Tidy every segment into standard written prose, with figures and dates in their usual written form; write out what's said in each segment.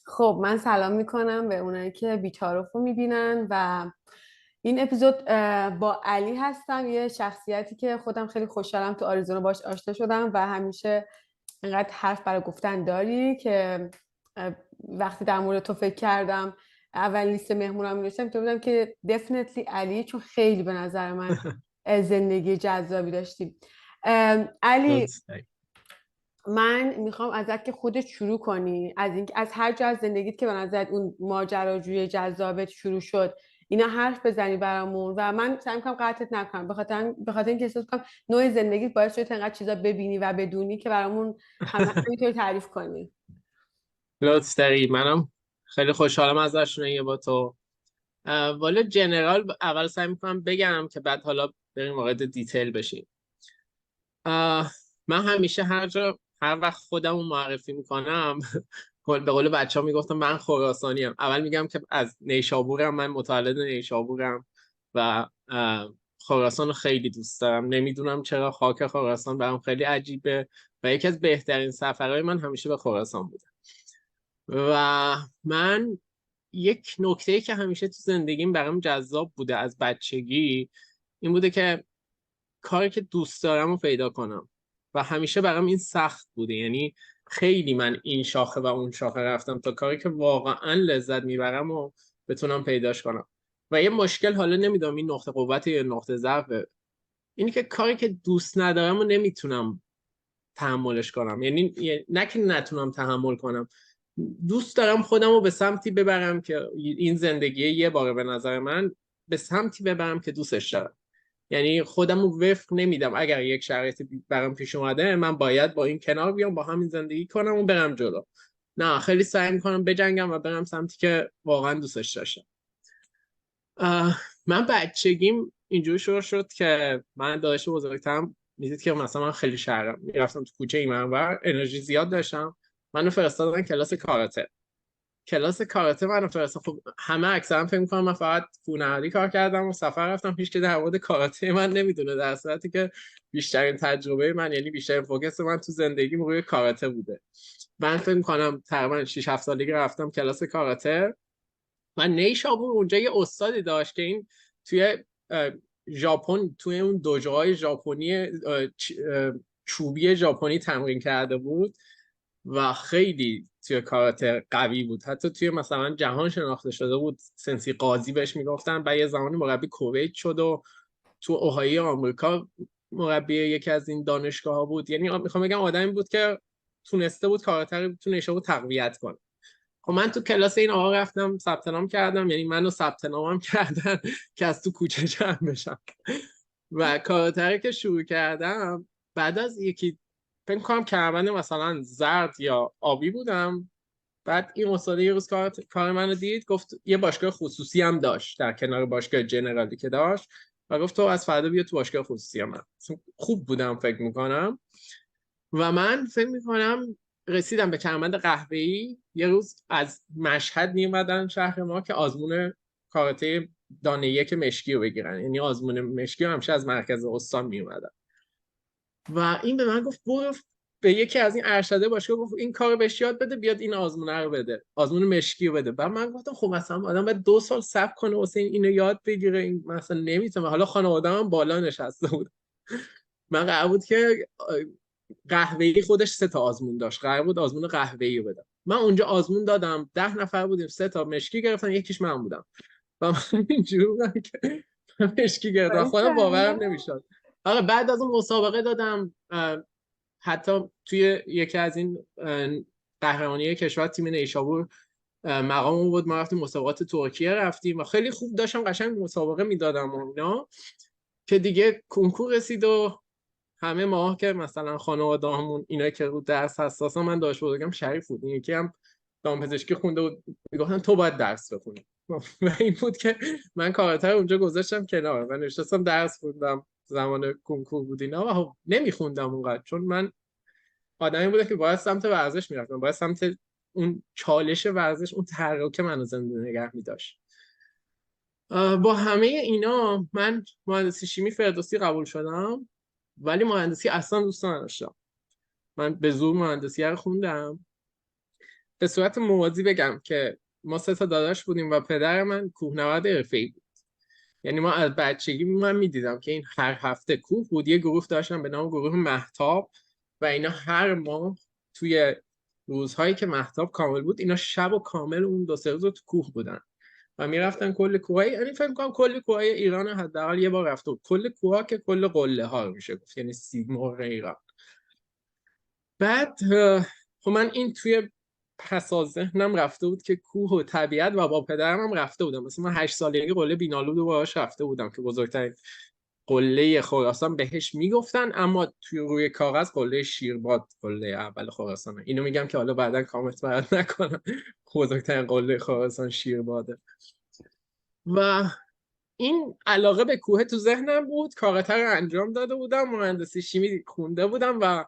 خب من سلام میکنم به اونایی که بی‌تعارف رو میبینن و این اپیزود با علی هستم، یه شخصیتی که خودم خیلی خوشحالم تو آریزونا باش آشنا شدم و همیشه انقدر حرف برای گفتن داری که وقتی در مورد تو فکر کردم اول لیست مهمونم می‌نوشتم تو بودم که definitely علی، چون خیلی به نظر من زندگی جذابی داشتیم. علی، لطف داری. من میخوام ازت که خودت شروع کنی از اینکه از هر جا از زندگیت که به نظرت اون ماجراجوی جذابت شروع شد اینا حرف بزنی برامون و من سعی میکنم قطعت نکنم، به خاطر اینکه احساس کنم نوع زندگیت باعث شده انقدر چیزا ببینی و بدونی که برامون همینطوری تعریف کنی. لطف داری. منم خیلی خوشحالم از آشنایی با تو. والا جنرال اول سعی میکنم بگم که بعد حالا بریم وارد دیتیل بشیم. من همیشه هر وقت خودم رو معرفی میکنم به قول بچه ها میگفتم من خراسانی ام. اول میگم که از نیشابورم، من متولد نیشابورم و خراسان رو خیلی دوست دارم. نمیدونم چرا خاک خراسان برام خیلی عجیبه و یکی از بهترین سفرهای من همیشه به خراسان بوده. و من یک نکته که همیشه تو زندگیم برام جذاب بوده از بچگی این بوده که کاری که دوست دارم رو پیدا کنم و همیشه برام این سخت بوده. یعنی خیلی من این شاخه و اون شاخه رفتم تا کاری که واقعا لذت میبرم و بتونم پیداش کنم. و یه مشکل، حالا نمیدونم این نقطه قوت یا نقطه ضعفه، اینی که کاری که دوست ندارم و نمیتونم تحملش کنم. یعنی نه که نتونم تحمل کنم، دوست دارم خودم رو به سمتی ببرم که این زندگی یه باره به نظر من به سمتی ببرم که دوستش دارم. یعنی خودم رو وفق نمیدم. اگر یک شرایطی برام پیش اومده من باید با این کنار بیام، با همین زندگی کنم و برم جلو. نه، خیلی سعی میکنم بجنگم و برم سمتی که واقعا دوستش داشتم. من بچگیم اینجور شروع شد که من داداش بزرگترم میدید که مثلا من خیلی شهرم، میرفتم تو کوچه این منور، انرژی زیاد داشتم، منو فرستادن کلاس کاراته. کلاس کاراته منو فرستادن. خب همه اکثرا فکر می‌کنن من فقط کوهنوردی کار کردم و سفر رفتم، هیچ که در مورد کاراته من نمیدونه، در صورتی که بیشترین تجربه من، یعنی بیشترین فوکس من تو زندگی روی کاراته بوده. من فکر می‌کنم تقریبا 6 7 سالگی رفتم کلاس کاراته و نیشابور اونجا یه استادی داشت که این توی ژاپن، توی اون دوجوهای ژاپنی چوبی ژاپنی تمرین کرده بود و خیلی توی کاراته قوی بود. حتی توی مثلا جهان شناخته شده بود. سنسی قاضی بهش میگفتن و یه زمانی مربی کویت شد و تو اوهایی آمریکا مربی یکی از این دانشگاه ها بود. یعنی میخوام بگم آدمی بود که تونسته بود کاراته رو تو نیشابور تقویت کنه. خب من تو کلاس این آقا رفتم ثبت نام کردم، یعنی منو ثبت نامم کردن که از تو کوچه جمع بشم و کاراتری که شروع کردم بعد از یکی فکر کنم کمربند مثلا زرد یا آبی بودم. بعد این استاد یه روز کار منو دید، گفت یه باشگاه خصوصی هم داشت در کنار باشگاه جنرالی که داشت و گفت تو از فردا بیا تو باشگاه خصوصی من. خوب بودم فکر میکنم و من فکر میکنم رسیدم به کمربند قهوه‌ای. یه روز از مشهد میومدن شهر ما که آزمون کاراته دانه یک مشکی رو بگیرن، یعنی آزمون مشکی رو همیشه از مرکز استان میومدن و این به من گفت برو به یکی از این ارشده باشگاه، گفت این کارو بهش یاد بده بیاد این آزمون رو بده، آزمون مشکی رو بده. بعد من گفتم خب مثلا آدم باید 2 سال صبر کنه واسه اینو یاد بگیره، این مثلا نمیتونه. حالا خانواده‌ام بالا نشسته بود. من قرار بود که قهوه‌ای خودش 3 تا آزمون داشت، قرار بود آزمون قهوه‌ای رو بدم. من اونجا آزمون دادم، 10 نفر بودیم، 3 تا مشکی گرفتن، یکیش من بودم و من اینجوری بودم که من مشکی گرفتم، خودم باریکلا. باورم نمیشد. آره بعد از اون مسابقه دادم. حتی توی یکی از این قهرمانی کشور تیم نیشابور مقاممون بود، ما رفتیم مسابقات ترکیه رفتیم و خیلی خوب داشتم قشنگ مسابقه میدادم و اینا، که دیگه کنکور رسید و همه ما که مثلا خانواده‌هامون اینا که رو درس حساسا، من داشت بودم شریف بود، این یکی هم دامپزشکی خونده بود، میگفتن تو باید درس بخونی و این بود که من کاراته رو اونجا گذاشتم کنار و نشستم درس خوندم. زمان کنکور بود اینا و خب نمیخوندم اونقدر، چون من آدمی بودم که باید سمت ورزش میرفتم، باید سمت اون چالش ورزش، اون تحرک منو زنده نگه میداشت. با همه اینا من مهندسی شیمی فردوسی قبول شدم، ولی مهندسی اصلا دوست نداشتم. من به زور مهندسی رو خوندم به صورت موازی بگم که ما 3 تا داداش بودیم و پدر من کوهنورد حرفه‌ای بود. یعنی ما از بچگی من میدیدم که این هر هفته کوه بود. یه گروه داشتم به نام گروه مهتاب و اینا هر ماه توی روزهایی که مهتاب کامل بود اینا شب و کامل اون 2-3 روز تو کوه بودن و میرفتن کل کوههای، یعنی فکر کنم کل کوههای ایران حداقل یه بار رفته بود. کل کوهها که کل قله ها رو میشه گفت، یعنی سیمرغ ایران. بعد خب من این توی پس از ذهنم رفته بود که کوه و طبیعت و با پدرم هم رفته بودم. مثلا من 8 سالگی قله بینالود رو باهاش رفته بودم که بزرگترین قله خراسان بهش میگفتن، اما توی روی کاغذ قله شیرباد قله اول خراسانه. اینو میگم که حالا بعدا کامنت برات نکنم. بزرگترین قله خراسان شیرباده. و این علاقه به کوه تو ذهنم بود. کاراتر رو انجام داده بودم، مهندسی شیمی خونده بودم و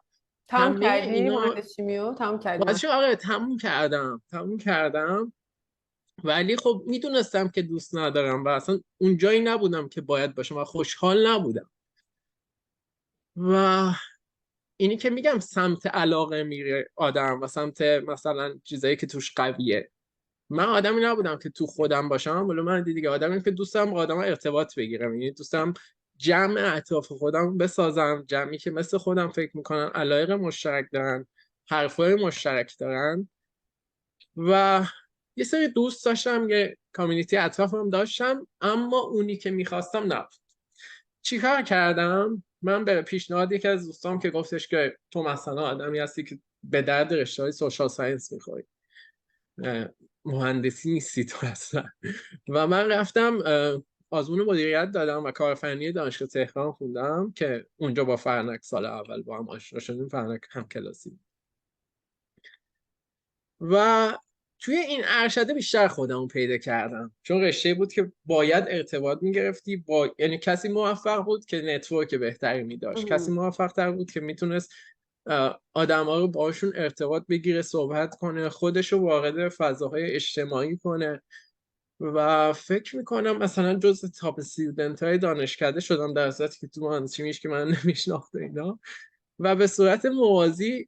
تمام همه کردی اینا مهندس شیمیو؟ تمام کردی؟ بچه آره تموم کردم. ولی خب میدونستم که دوست ندارم و اصلا اون جایی نبودم که باید باشم و خوشحال نبودم. و اینی که میگم سمت علاقه میره آدم و سمت مثلا چیزایی که توش قویه. من آدمی نبودم که تو خودم باشم، ولی من دیگه آدمی که دوستم با آدم ارتباط بگیرم. یعنی دوستم جمع اطراف خودم بسازم، جمعی که مثل خودم فکر میکنن، علایق مشترک دارن، حرفای مشترک دارن. و یه سری دوست داشتم، یه کامیونیتی اطرافم داشتم، اما اونی که میخواستم نبود. چیکار کردم؟ من به پیشنهاد یکی از دوستام که گفتش که تو مثلا آدمی هستی که به درد رشته‌های سوشال ساینس میخوری، مهندسی نیستی تو اصلا. و من رفتم آزمون مدیریت دادم و کارآفرینی دانشگاه تهران خوندم که اونجا با فرنک سال اول با هم آشنا شدیم. فرنک هم کلاسی و توی این ارشده بیشتر خودمو پیدا کردم، چون رشته بود که باید ارتباط میگرفتی با، یعنی کسی موفق بود که نتورک بهتری میداشت، کسی موفق تر بود که میتونست آدم ها رو باشون ارتباط بگیره، صحبت کنه، خودش رو وارد فضاهای اجتماعی کنه. و فکر میکنم مثلا جز تاپ استودنت های دانشکده شدم، در صورتی که تو مهندسی میشه که من نمیشناخته اینا. و به صورت موازی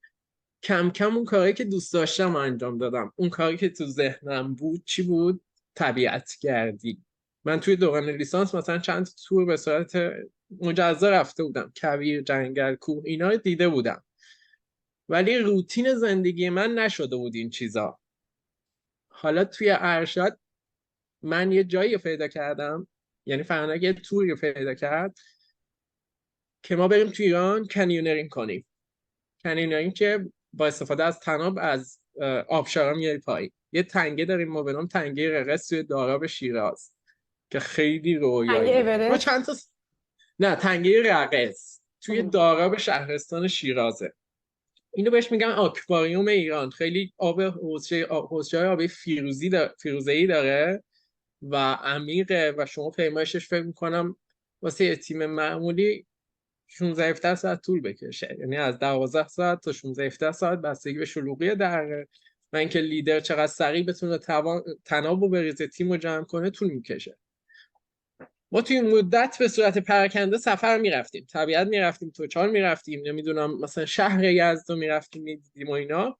کم کم اون کاری که دوست داشتم انجام دادم. اون کاری که تو ذهنم بود چی بود؟ طبیعت گردی. من توی دوران لیسانس مثلا چند تا تور به صورت مجزا رفته بودم، کویر، جنگل، کوه، اینا رو دیده بودم، ولی روتین زندگی من نشده بود این چیزا. حالا توی ارشد من یه جایی پیدا کردم، یعنی فرنک یه توری پیدا کرد که ما بریم توی ایران کنیونرینگ کنیم. کنیونرینگ که با استفاده از طناب از آبشارا میای پایین. یه تنگه داریم ما به نام تنگه رقص توی داراب شیراز که خیلی تنگه رویاییه. ما اورست؟ چند تا نه، تنگه رقص توی داراب شهرستان شیرازه. اینو بهش میگن آکواریوم ایران. خیلی آب حوضچه آبی فیروزه‌ای داره و عمیقه و شما پیمایشش فکر میکنم واسه یه تیم معمولی 16-17 ساعت طول بکشه، یعنی از 12 ساعت تا 16-17 ساعت بستگی به شلوغی دره و اینکه لیدر چقدر سریع بتونه تناب و بریزه، تیم رو جمع کنه، طول میکشه. ما توی این مدت به صورت پراکنده سفر میرفتیم، طبیعت میرفتیم، توچال میرفتیم، نمیدونم مثلا شهر یزد رو میرفتیم میدیدیم و اینا.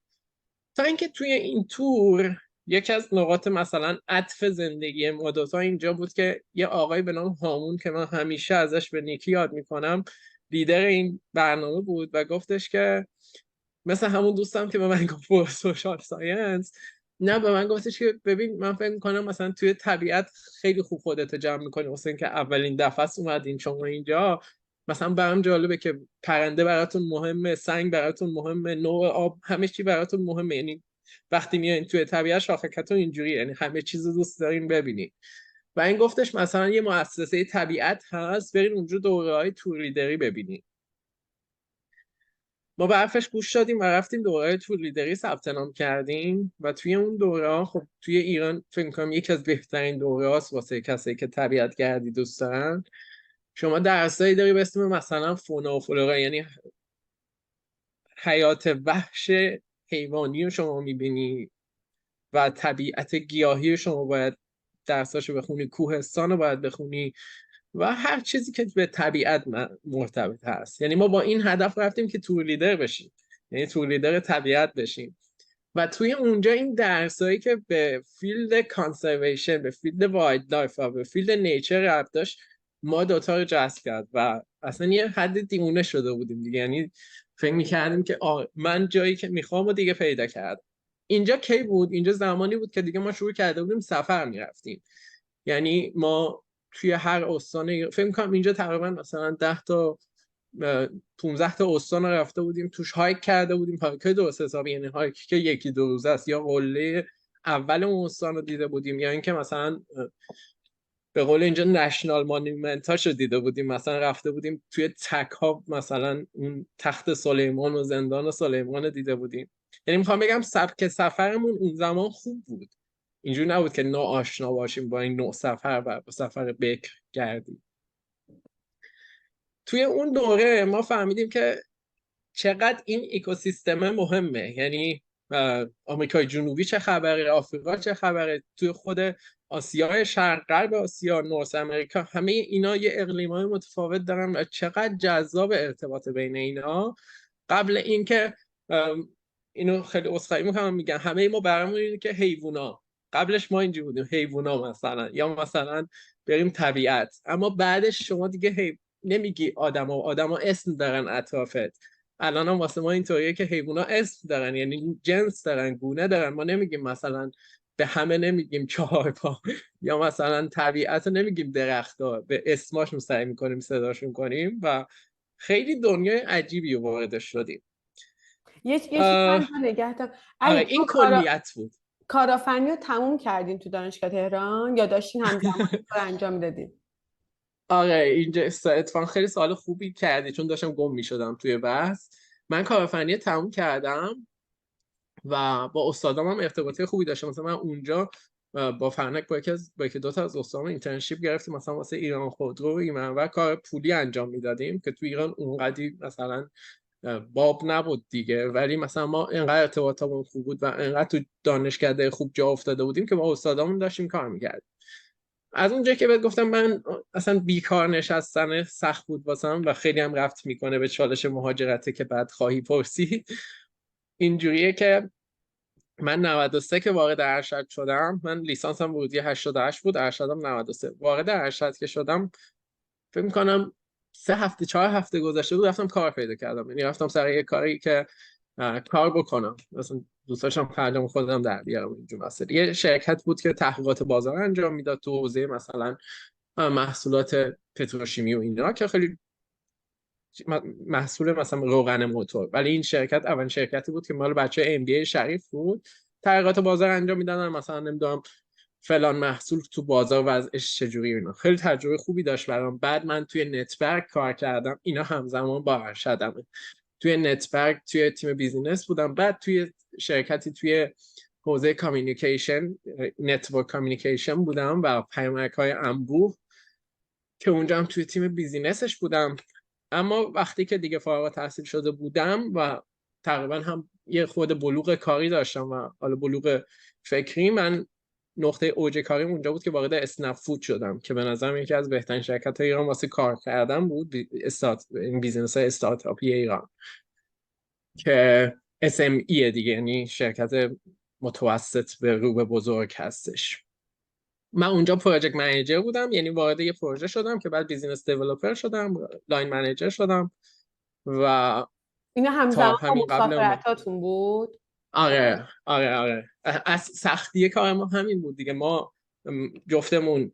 تا اینکه توی این تور یکی از نقاط مثلا عطف زندگی ما دوتا اینجا بود که یه آقای به نام هامون که من همیشه ازش به نیکی یاد میکنم، لیدر این برنامه بود و گفتش که مثل همون دوستم که به من گفت برو سوشال ساینس، نه به من گفتش که ببین من فکر میکنم مثلا توی طبیعت خیلی خوب خودت جمع میکنی، واسه اینکه اولین دفعه است اومدین شما اینجا. مثلا برام جالبه که پرنده براتون مهمه، سنگ براتون مهمه، نوع آب، همه چی براتون مهمه. یعنی وقتی میایین توی طبیعت شاخکتون اینجوری، یعنی همه چیز رو دوست دارین ببینید. و این گفتش مثلا یه مؤسسه طبیعت هست، برین اونجا دوره‌های تور لیدری ببینید. ما به حرفش گوش دادیم و رفتیم دوره تور لیدری ثبت نام کردیم و توی اون دوره ها خب توی ایران فکر می‌کنم یکی از بهترین دوره هاست واسه کسایی که طبیعت گردی دوست دارن. شما درسایی داری به اسم مثلا فونا و فلورا، یعنی حیات وحش حیوانی رو شما میبینی و طبیعت گیاهی رو شما باید درساشو بخونی، کوهستان رو باید بخونی و هر چیزی که به طبیعت مرتبط هست. یعنی ما با این هدف رفتیم که تور لیدر بشیم، یعنی تور لیدر طبیعت بشیم. و توی اونجا این درسایی که به فیلد کانسرویشن، به فیلد وایلد لایف و به فیلد نیچر ربط داشت، ما دوتا رو جذب کرد و اصلا یه حد دیوونه شده بودیم دیگه. یعنی فکر میکردیم که من جایی که میخوام و دیگه پیدا کردم. اینجا کی بود؟ اینجا زمانی بود که دیگه ما شروع کرده بودیم سفر میرفتیم. یعنی ما توی هر استان، فکر میکنم اینجا تقریبا مثلا 10 تا 15 تا استان رو رفته بودیم، توش هایک کرده بودیم. هایک درست حسابی یعنی هایک که یکی دو روزه است، یا قله اول اون استان رو دیده بودیم، یا اینکه مثلا به قول اینجا نشنال مانیمنت هاشو دیده بودیم. مثلا رفته بودیم توی تک ها، مثلا اون تخت سلیمان و زندان سلیمان رو دیده بودیم. یعنی میخوام بگم سبک سفرمون اون زمان خوب بود، اینجوری نبود که ناآشنا باشیم با این نوع سفر و با سفر بکر گردیم. توی اون دوره ما فهمیدیم که چقدر این اکوسیستم مهمه. یعنی آمریکای جنوبی چه خبره، آفریقا چه خبره، توی خود آسیای شرق، غرب آسیا، نورس امریکا، همه اینا یه اقلیمای متفاوت دارن و چقدر جذاب ارتباط بین اینا. قبل اینکه اینو خیلی عذرخواهی میکنم میگم، همه ما برامون اینه که حیوونا، قبلش ما اینجوری بودیم حیوونا مثلا، یا مثلا بریم طبیعت. اما بعدش شما دیگه نمیگی آدما اسم دارن اطرافت. الان هم واسه ما اینطوریه که حیوونا اسم دارن، یعنی جنس دارن، گونه دارن. ما نمیگیم مثلا به همه نمیگیم چهار پا یا مثلا طبیعت نمیگیم درخت‌ها، به اسماشون سعی میکنیم صداشون کنیم و خیلی دنیای عجیبی وارد شدیم. یه چیزی من اینجا نگه دارم. آره علی، این کلیت بود. کارآفرینی رو تموم کردین تو دانشگاه تهران یا داشتین همزمان کار انجام میدادین؟ آره اینجا اتفاقا خیلی سوال خوبی کردی، چون داشتم گم میشدم توی بحث. من کارآفرینی تموم کردم و با استادام هم ارتباطی خوبی داشتم. مثلا من اونجا با فرنک با یکی دو تا از استادام اینترنشیپ گرفتیم، مثلا واسه ایران خودرو و کار پولی انجام میدادیم که تو ایران اونقدی مثلا باب نبود دیگه. ولی مثلا ما اینقدر ارتباطمون خوب بود و اینقدر تو دانشکده خوب جا افتاده بودیم که با استادامون داشتیم کار میکردیم. از اونجایی که بهت گفتم من اصلا بیکار نشستن سخت بود واسم و خیلی هم رفت میکنه به چالش مهاجرته که بعد خواهی پرسید. اینجوریه که من 93 که وارد ارشد شدم، من لیسانسم ورودی 88 بود، ارشدم 93. وارد ارشد که شدم فکر میکنم 4 هفته گذشته بود رفتم کار پیدا کردم. یعنی رفتم سر یه کاری که کار بکنم، مثلا دوست داشتم خرجم خودم در بیارم. اینجور مسئله یه شرکت بود که تحقیقات بازار انجام میداد تو حوزه مثلا محصولات پتروشیمی و اینا، که خیلی محصول مثلا روغن موتور. ولی این شرکت اولین شرکتی بود که مال بچه MBA شریف بود، تحقیقات بازار انجام میدادن، مثلا نمیدونم فلان محصول تو بازار وضعش چجوری اینا. خیلی تجربه خوبی داشت برام. بعد من توی نتورک کار کردم، اینا همزمان با ارشدمه. توی نتورک توی تیم بیزینس بودم، بعد توی شرکتی توی حوزه کامیونیکیشن، نتورک کامیونیکیشن بودم و پیامک‌های انبوه که اونجا هم توی تیم بیزینسش بودم. اما وقتی که دیگه فارغ التحصیل شده بودم و تقریبا هم یه خود بلوغ کاری داشتم و حالا بلوغ فکری، من نقطه اوج کاری اونجا بود که وارد اسنپ فود شدم که به نظرم یکی از بهترین شرکت ایران واسه کار کردن بود. این بیزینس استارتاپی ایران که SME دیگه، یعنی شرکت متوسط به رو به بزرگ هستش. من اونجا پروژکت منیجر بودم، یعنی وارد یه پروژه شدم که بعد بیزینس دیولپر شدم، لاین منیجر شدم. و اینا تا همزمان با همین قبل مسافرتاتون بود؟ آره از سختی کار ما همین بود دیگه. ما جفتمون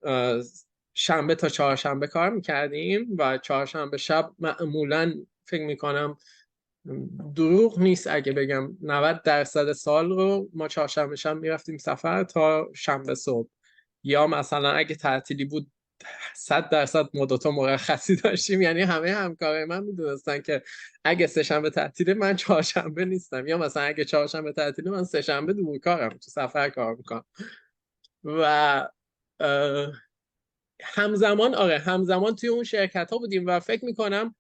شنبه تا چهارشنبه کار میکردیم و چهارشنبه شب معمولا فکر میکنم دروغ نیست اگه بگم 90% سال رو ما چهارشنبه شب میرفتیم سفر تا شنبه صبح. یا مثلا اگه تعطیلی بود 100% ما دوتا مرخصی داشتیم. یعنی همه همکارای من میدونستن که اگه سه‌شنبه تعطیله من چهارشنبه نیستم، یا مثلا اگه چهارشنبه تعطیله من سه‌شنبه دور کارم، تو سفر کار میکنم. و همزمان توی اون شرکت ها بودیم و فکر میکنم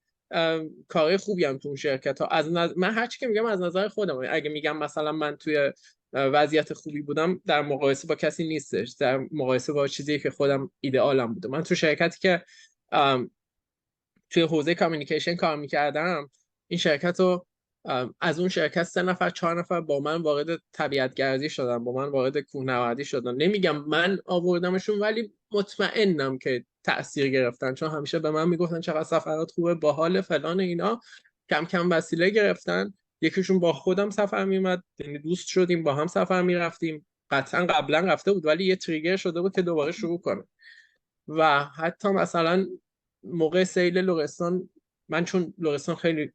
کارهای خوبی هم تو اون شرکت ها. من هرچی که میگم از نظر خودم، اگه میگم مثلا من توی وضعیت خوبی بودم، در مقایسه با کسی نیستش، در مقایسه با چیزی که خودم ایدئالم بوده. من تو شرکتی که توی حوزه کامیونیکیشن کار میکردم، این شرکت رو از اون شرکت 3 نفر 4 نفر با من وارد طبیعت گردی شدن، با من وارد کوهنوردی شدن. نمیگم من آوردمشون، ولی مطمئنم که تأثیر گرفتن، چون همیشه به من میگفتن چقدر سفرات خوبه، باحال فلان اینا. کم کم وسیله گرفتن. یکیشون با خودم سفر میومد، یعنی دوست شدیم، با هم سفر میرفتیم. قطعا قبلا رفته بود ولی یه تریگر شده بود که دوباره شروع کنه. و حتی مثلا موقع سیل لرستان، من چون لرستان خیلی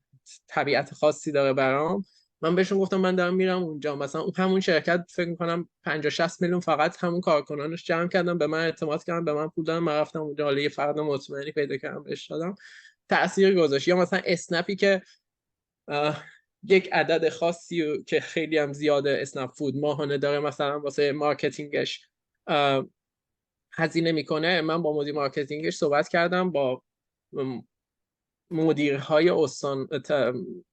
طبیعت خاصی داره برام، من بهشون گفتم من دارم میرم اونجا. مثلا همون شرکت فکر میکنم 50-60 میلیون فقط همون کارکنانش جمع کردن، به من اعتماد کردن، به من پول دادن، من رفتم اونجا. حالا یه فرد مطمئنی پیدا کردم بهش دادم، تأثیر گذاشت. یا مثلا اسنپی که یک عدد خاصی که خیلی هم زیاده اسنپ فود ماهانه داره مثلا واسه مارکتینگش هزینه میکنه. من با مدیر مارکتینگش صحبت کردم، با مدیرهای استان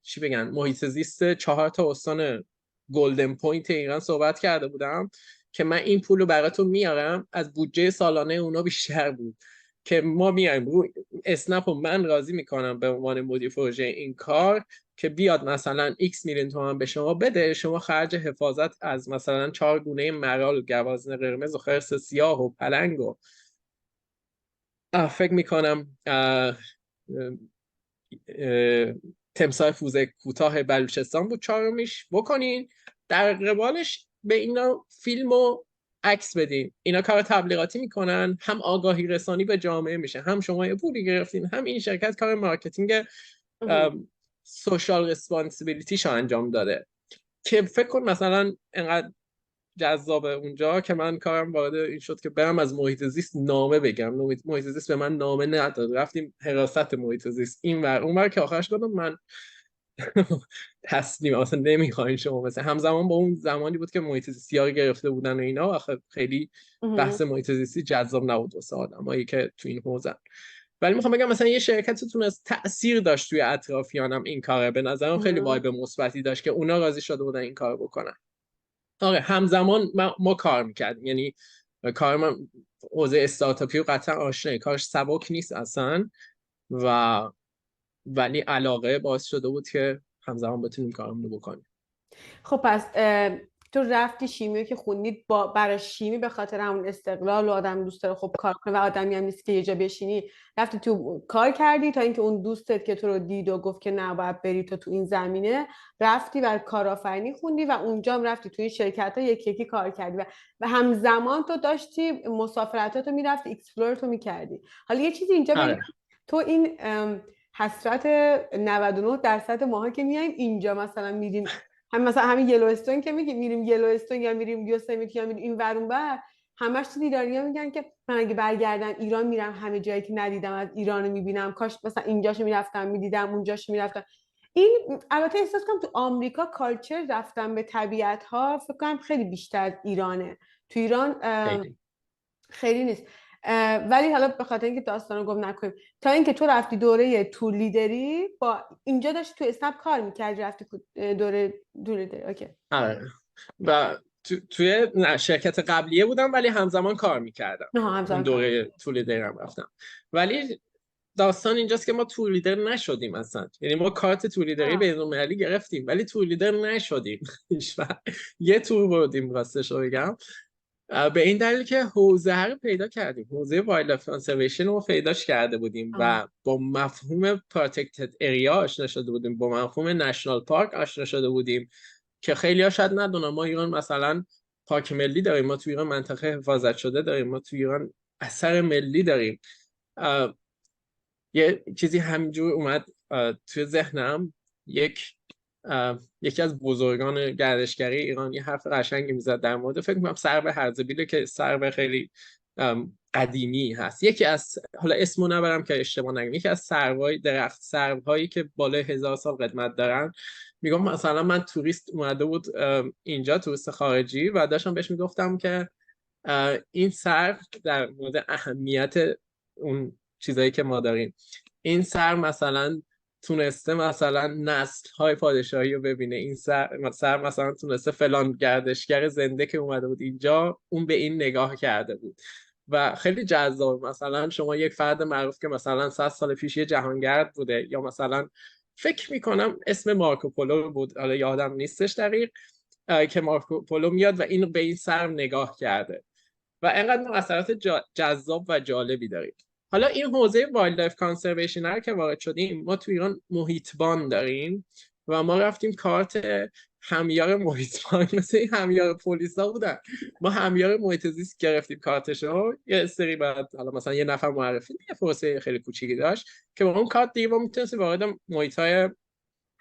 چی بگن محیط زیست 4 تا استان گلدن پوینت ایران صحبت کرده بودم که من این پولو براتون میارم، از بودجه سالانه اونا بیشتر بود، که ما میایم رو اسنپ و من راضی میکنم به عنوان مدیر پروژه این کار که بیاد مثلا x میلیون تومان به شما بده، شما خرج حفاظت از مثلا 4 گونه مرال، گوزن قرمز و خرس سیاه و پلنگ و فکر میکنم تمساح فوزه کوتاه بلوچستان بود 4میش بکنین، در قبالش به اینا فیلم و عکس بدین. اینا کار تبلیغاتی میکنن، هم آگاهی رسانی به جامعه میشه، هم شما یه پولی گرفتین، هم این شرکت کار مارکتینگ سوشال ریسپانسیبیلیتیشو انجام داده. که فکر کن مثلا انقدر جذابه اونجا که من کارم وارد این شد که برم از محیط زیست نامه بگم. محیط زیست به من نامه نداد، رفتیم حراست محیط زیست این ور اون ور، که آخرش گفتم من تسلیم، اصلا نمیخواین شما. مثلا همزمان با اون زمانی بود که محیط زیستی ها گرفته بودن و اینا، و خیلی بحث محیط زیستی جذاب نبود واسه آدمایی که تو این حوزه. ولی میخوام بگم مثلا یه شرکتی تونست تأثیر داشت توی اطرافیانم این کاره، به نظرم خیلی وایب مثبتی داشت که اونا راضی شده بودن این کارو بکنن. آره همزمان ما کار میکردیم، یعنی کار من حوزه استارتاپی و قطعا آشنایی، کارش سبک نیست اصلا، و ولی علاقه باعث شده بود که همزمان بتونیم کارمون رو بکنیم. خب پس تو رفتی شیمی که خوندید برای شیمی به خاطر همون استقلال و آدم دوست داره خب کار کنه و آدمی هم نیست که یه جا بشینی، رفتی تو کار کردی تا اینکه اون دوستت که تو رو دید و گفت که نه باید بری تو این زمینه، رفتی و کارآفرینی خوندی و اونجا هم رفتی توی شرکت ها یکی یکی کار کردی و همزمان تو داشتی مسافرتاتو میرفتی اکسپلورتو میکردی. حالا یه چیزی اینجا بگم، تو این حسرت 99% ماها که میایم اینجا مثلا میریم، مثلا همین یلوستون که میریم یلوستون یا میریم یوسمیتی یا میریم این ور اون ور، همش تو دیداریا میگن که من اگه برگردم ایران میرم همه جایی که ندیدم از ایران میبینم، کاش مثلا اینجاشو میرفتم میدیدم اونجاشو میرفتم. این البته احساس کنم تو آمریکا کالچر رفتن به طبیعت ها فکر کنم خیلی بیشتر از ایرانه، تو ایران خیلی نیست. ولی حالا به خاطر اینکه داستانو گم نکنیم، تا اینکه تو رفتی دوره تور لیدری با اینجا داشتی تو اسنپ کار میکردی، رفتی دوره تور لیدری. اوکی. و توی شرکت قبلیه بودم ولی همزمان کار میکردم. اون دوره تور لیدری هم رفتم. ولی داستان اینجاست که ما تور لیدر نشدیم اصلا، یعنی ما کارت تور لیدری بین‌المللی گرفتیم ولی تور لیدر نشدیم. یه تور بردیم راستش رو بگم، به این دلیل که حوزه رو پیدا کردیم، حوزه وایلد لایف کانزرویشن رو پیداش کرده بودیم و با مفهوم پروتکتد اریا آشنا شده بودیم، با مفهوم نشنال پارک آشنا شده بودیم که خیلی ها شاید ندونن ما ایران مثلا پارک ملی داریم، ما تو ایران منطقه حفاظت شده داریم، ما تو ایران اثر ملی داریم. یه چیزی همینجور اومد توی ذهنم، یکی از بزرگان گردشگری ایران یه حرف قشنگی میزد در مورد فکر می‌کنم سرو هرزبیله که سرو خیلی قدیمی هست، یکی از حالا اسمو نبرم که اشتباه نگم، یکی از درخت سروهایی که بالای 1000 سال قدمت دارن. میگم مثلا من توریست اومده بود اینجا، توریست خارجی، و داشتم بهش میگفتم که این سرو در مورد اهمیت اون چیزایی که ما داریم، این سرو مثلا تونسته مثلا نسل های پادشاهی رو ببینه، این سر مثلا تونسته فلان گردشگر زنده که اومده بود اینجا اون به این نگاه کرده بود و خیلی جذاب. مثلا شما یک فرد معروف که مثلا 100 سال پیش یه جهانگرد بوده یا مثلا فکر میکنم اسم مارکوپولو بود، حالا یادم نیستش دقیق، که مارکوپولو میاد و این به این سر نگاه کرده و انقدر ما اثرات جذاب و جالبی داریم. حالا این حوزه وایلد لایف کانسرویشن که وارد شدیم، ما تو ایران محیطبان داریم و ما رفتیم کارت همیار محیطبان، مثل این همیار پلیسا بودن، ما همیار محیط زیست گرفتیم کارتشو، یه سری بعد حالا مثلا یه نفر معرفی، یه پروسه خیلی کوچیکی داشت که با اون کارت دیگه ما میتونستیم وارد محیط‌های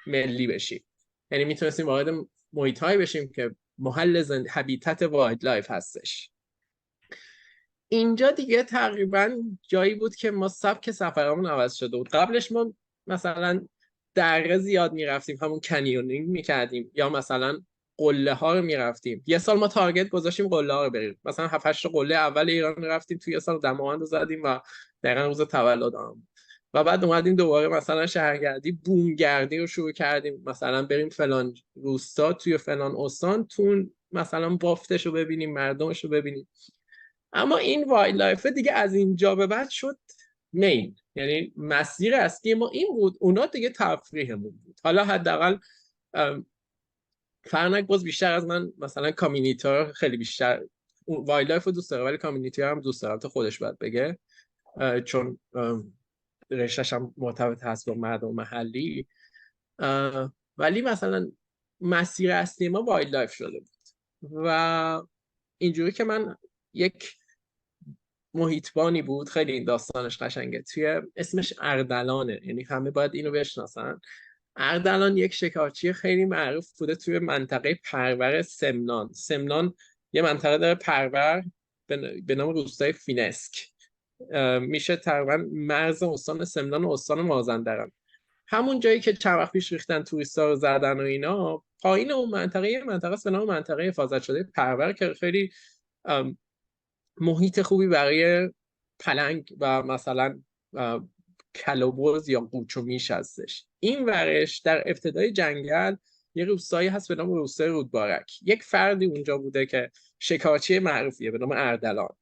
ملی بشیم. یعنی میتونستیم وارد محیط‌هایی بشیم که محل هابیتات وایلد لایف هستش. اینجا دیگه تقریبا جایی بود که ما سبک سفرمون عوض شده بود. قبلش ما مثلا دره زیاد میرفتیم، همون کنیونینگ میکردیم، یا مثلا قله ها رو میرفتیم. یه سال ما تارگت گذاشتیم قله ها رو بریم، مثلا 7-8 تا قله اول ایران رفتیم، توی یه سال دماوند رو زدیم و دقیقا روز تولدم. و بعد اومدیم دوباره مثلا شهرگردی بومگردی رو شروع کردیم، مثلا بریم فلان روستا توی فلان استان، تون مثلا بافتش رو ببینیم، مردمش رو ببینیم. اما این وایلد لایف دیگه از اینجا به بعد شد مین، یعنی مسیر اصلی ما این بود، اونا دیگه تفریحمون بود. حالا حداقل فرنک باز بیشتر از من مثلا کامیونیتی ها خیلی بیشتر وایلد لایف رو دوست داره، ولی کامیونیتی ها هم دوست دارم، تو خودش باید بگه، چون رشته‌ش هم مرتبط هست با مردم محلی. ولی مثلا مسیر اصلی ما وایلد لایف شده بود و اینجوری که من یک محیطبانی بود، خیلی این داستانش قشنگه، توی اسمش اردلانه، یعنی همه باید اینو بشناسن. اردلان یک شکارچی خیلی معروف بوده توی منطقه پرور سمنان. سمنان یه منطقه داره پرور به نام روستای فینسک، میشه تقریبا مرز استان سمنان و استان مازندران، همون جایی که چند وقت پیش ریختن توریستا رو زدن و اینا. پایین اون منطقه یه منطقه است به نام منطقه حفاظت شده پرور که خیلی محیط خوبی برای پلنگ و مثلا کلوبرز یا قوچ و میش هستش. این ورش در ابتدای جنگل یه روستایی هست به نام روستای رودبارک. یک فردی اونجا بوده که شکارچی معروفیه به نام اردلان.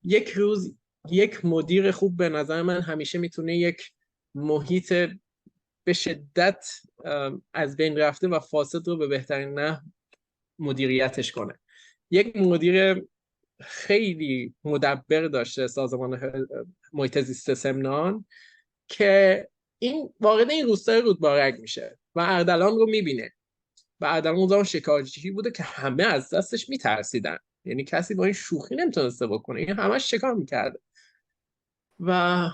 یک روز یک مدیر خوب به نظر من همیشه میتونه یک محیط به شدت از بین رفته و فاسد رو به بهترین نحو مدیریتش کنه. یک مدیر خیلی مدبر داشته سازمان محیط زیست سمنان که این وارد این روستای رودبارک میشه و اردلان رو میبینه و اردلان اون زمان شکارچی بوده که همه از دستش میترسیدن، یعنی کسی با این شوخی نمیتونسته بکنه، این همش شکار میکرده و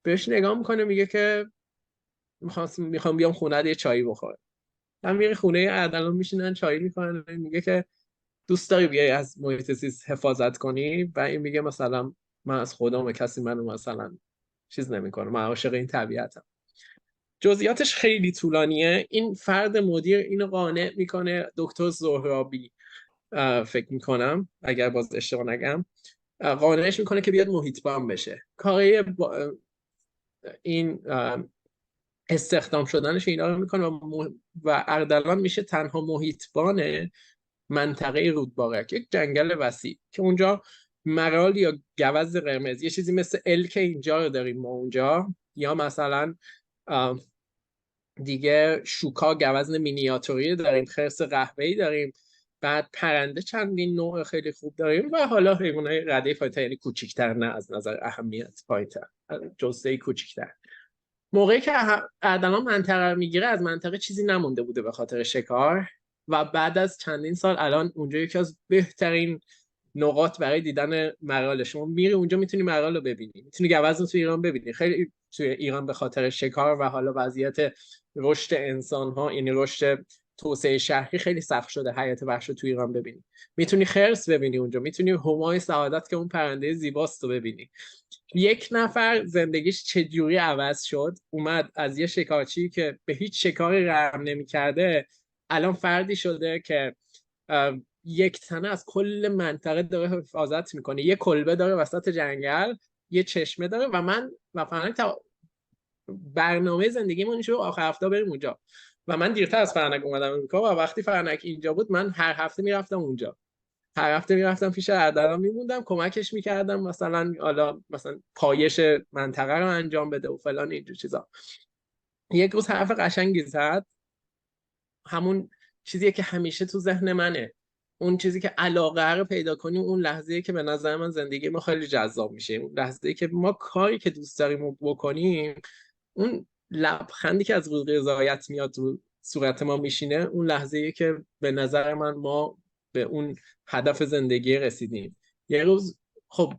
بهش نگاه میکنه، میگه که میخوام بیام خونه یه چایی بخورم. هم میره خونه اردلان میشینن چایی میکنن، میگه که دوست داری بیای از محیط زیست حفاظت کنی؟ و این میگه مثلا من از خودم کسی منو مثلا چیز نمیکنه، من عاشق این طبیعتم. جزئیاتش خیلی طولانیه. این فرد مدیر اینو قانع میکنه، دکتر زهرابی فکر میکنم اگر باز اشتباه نگم، قانعش میکنه که بیاد محیطبان بشه. کاری این استخدام شدنش اینا رو میکنه و اردلان میشه تنها محیطبان منطقه رودبارک، یک جنگل وسیع که اونجا مرال یا گوز قرمز، یه چیزی مثل الک اینجا رو داریم ما اونجا، یا مثلا دیگه شوکا گوزن مینیاتوری داریم، خرس قهوه‌ای داریم، بعد پرنده چندین نوع خیلی خوب داریم و حالا حیوانات رده پایین‌تر، یعنی کوچیک‌تر، نه از نظر اهمیت پایین‌تر، جزئی کوچیک‌تر. موقعی که اردلان منطقه میگیره از منطقه چیزی نمونده بوده به خاطر شکار و بعد از چندین سال الان اونجا یکی از بهترین نقاط برای دیدن مرال. شما میری اونجا میتونی مرال رو ببینی، میتونی گوزن تو ایران ببینی. خیلی توی ایران به خاطر شکار و حالا وضعیت رشد انسان ها، یعنی رشد توسعه شهری، خیلی سخت شده حیات وحش رو تو ایران ببینی. میتونی خرس ببینی اونجا، میتونی همای سعادت که اون پرنده زیباست رو ببینی. یک نفر زندگیش چجوری عوض شد، اومد از یه شکارچی که به هیچ شکاری رحم نمی‌کرده الان فردی شده که یک تنه از کل منطقه داره حفاظت میکنه. یه کلبه داره وسط جنگل، یه چشمه داره و من و فرنک برنامه زندگیمون این شد آخر هفته بریم اونجا. و من دیرتر از فرنک اومدم امریکا و وقتی فرنک اینجا بود من هر هفته میرفتم اونجا هر هفته میرفتم پیش اردلان میموندم، کمکش میکردم، مثلا حالا مثلا پایش منطقه رو انجام بده و فلان اینجور چیزا. یک روز حرف قشنگی زد، همون چیزیه که همیشه تو ذهن منه، اون چیزی که علاقه رو پیدا کنیم، اون لحظه‌ای که به نظر من زندگی ما خیلی جذاب میشه، اون لحظه‌ای که ما کاری که دوست داریم بکنیم، اون لبخندی که از روی رضایت میاد تو صورت ما میشینه، اون لحظه‌ای که به نظر من ما به اون هدف زندگی رسیدیم. یه روز خب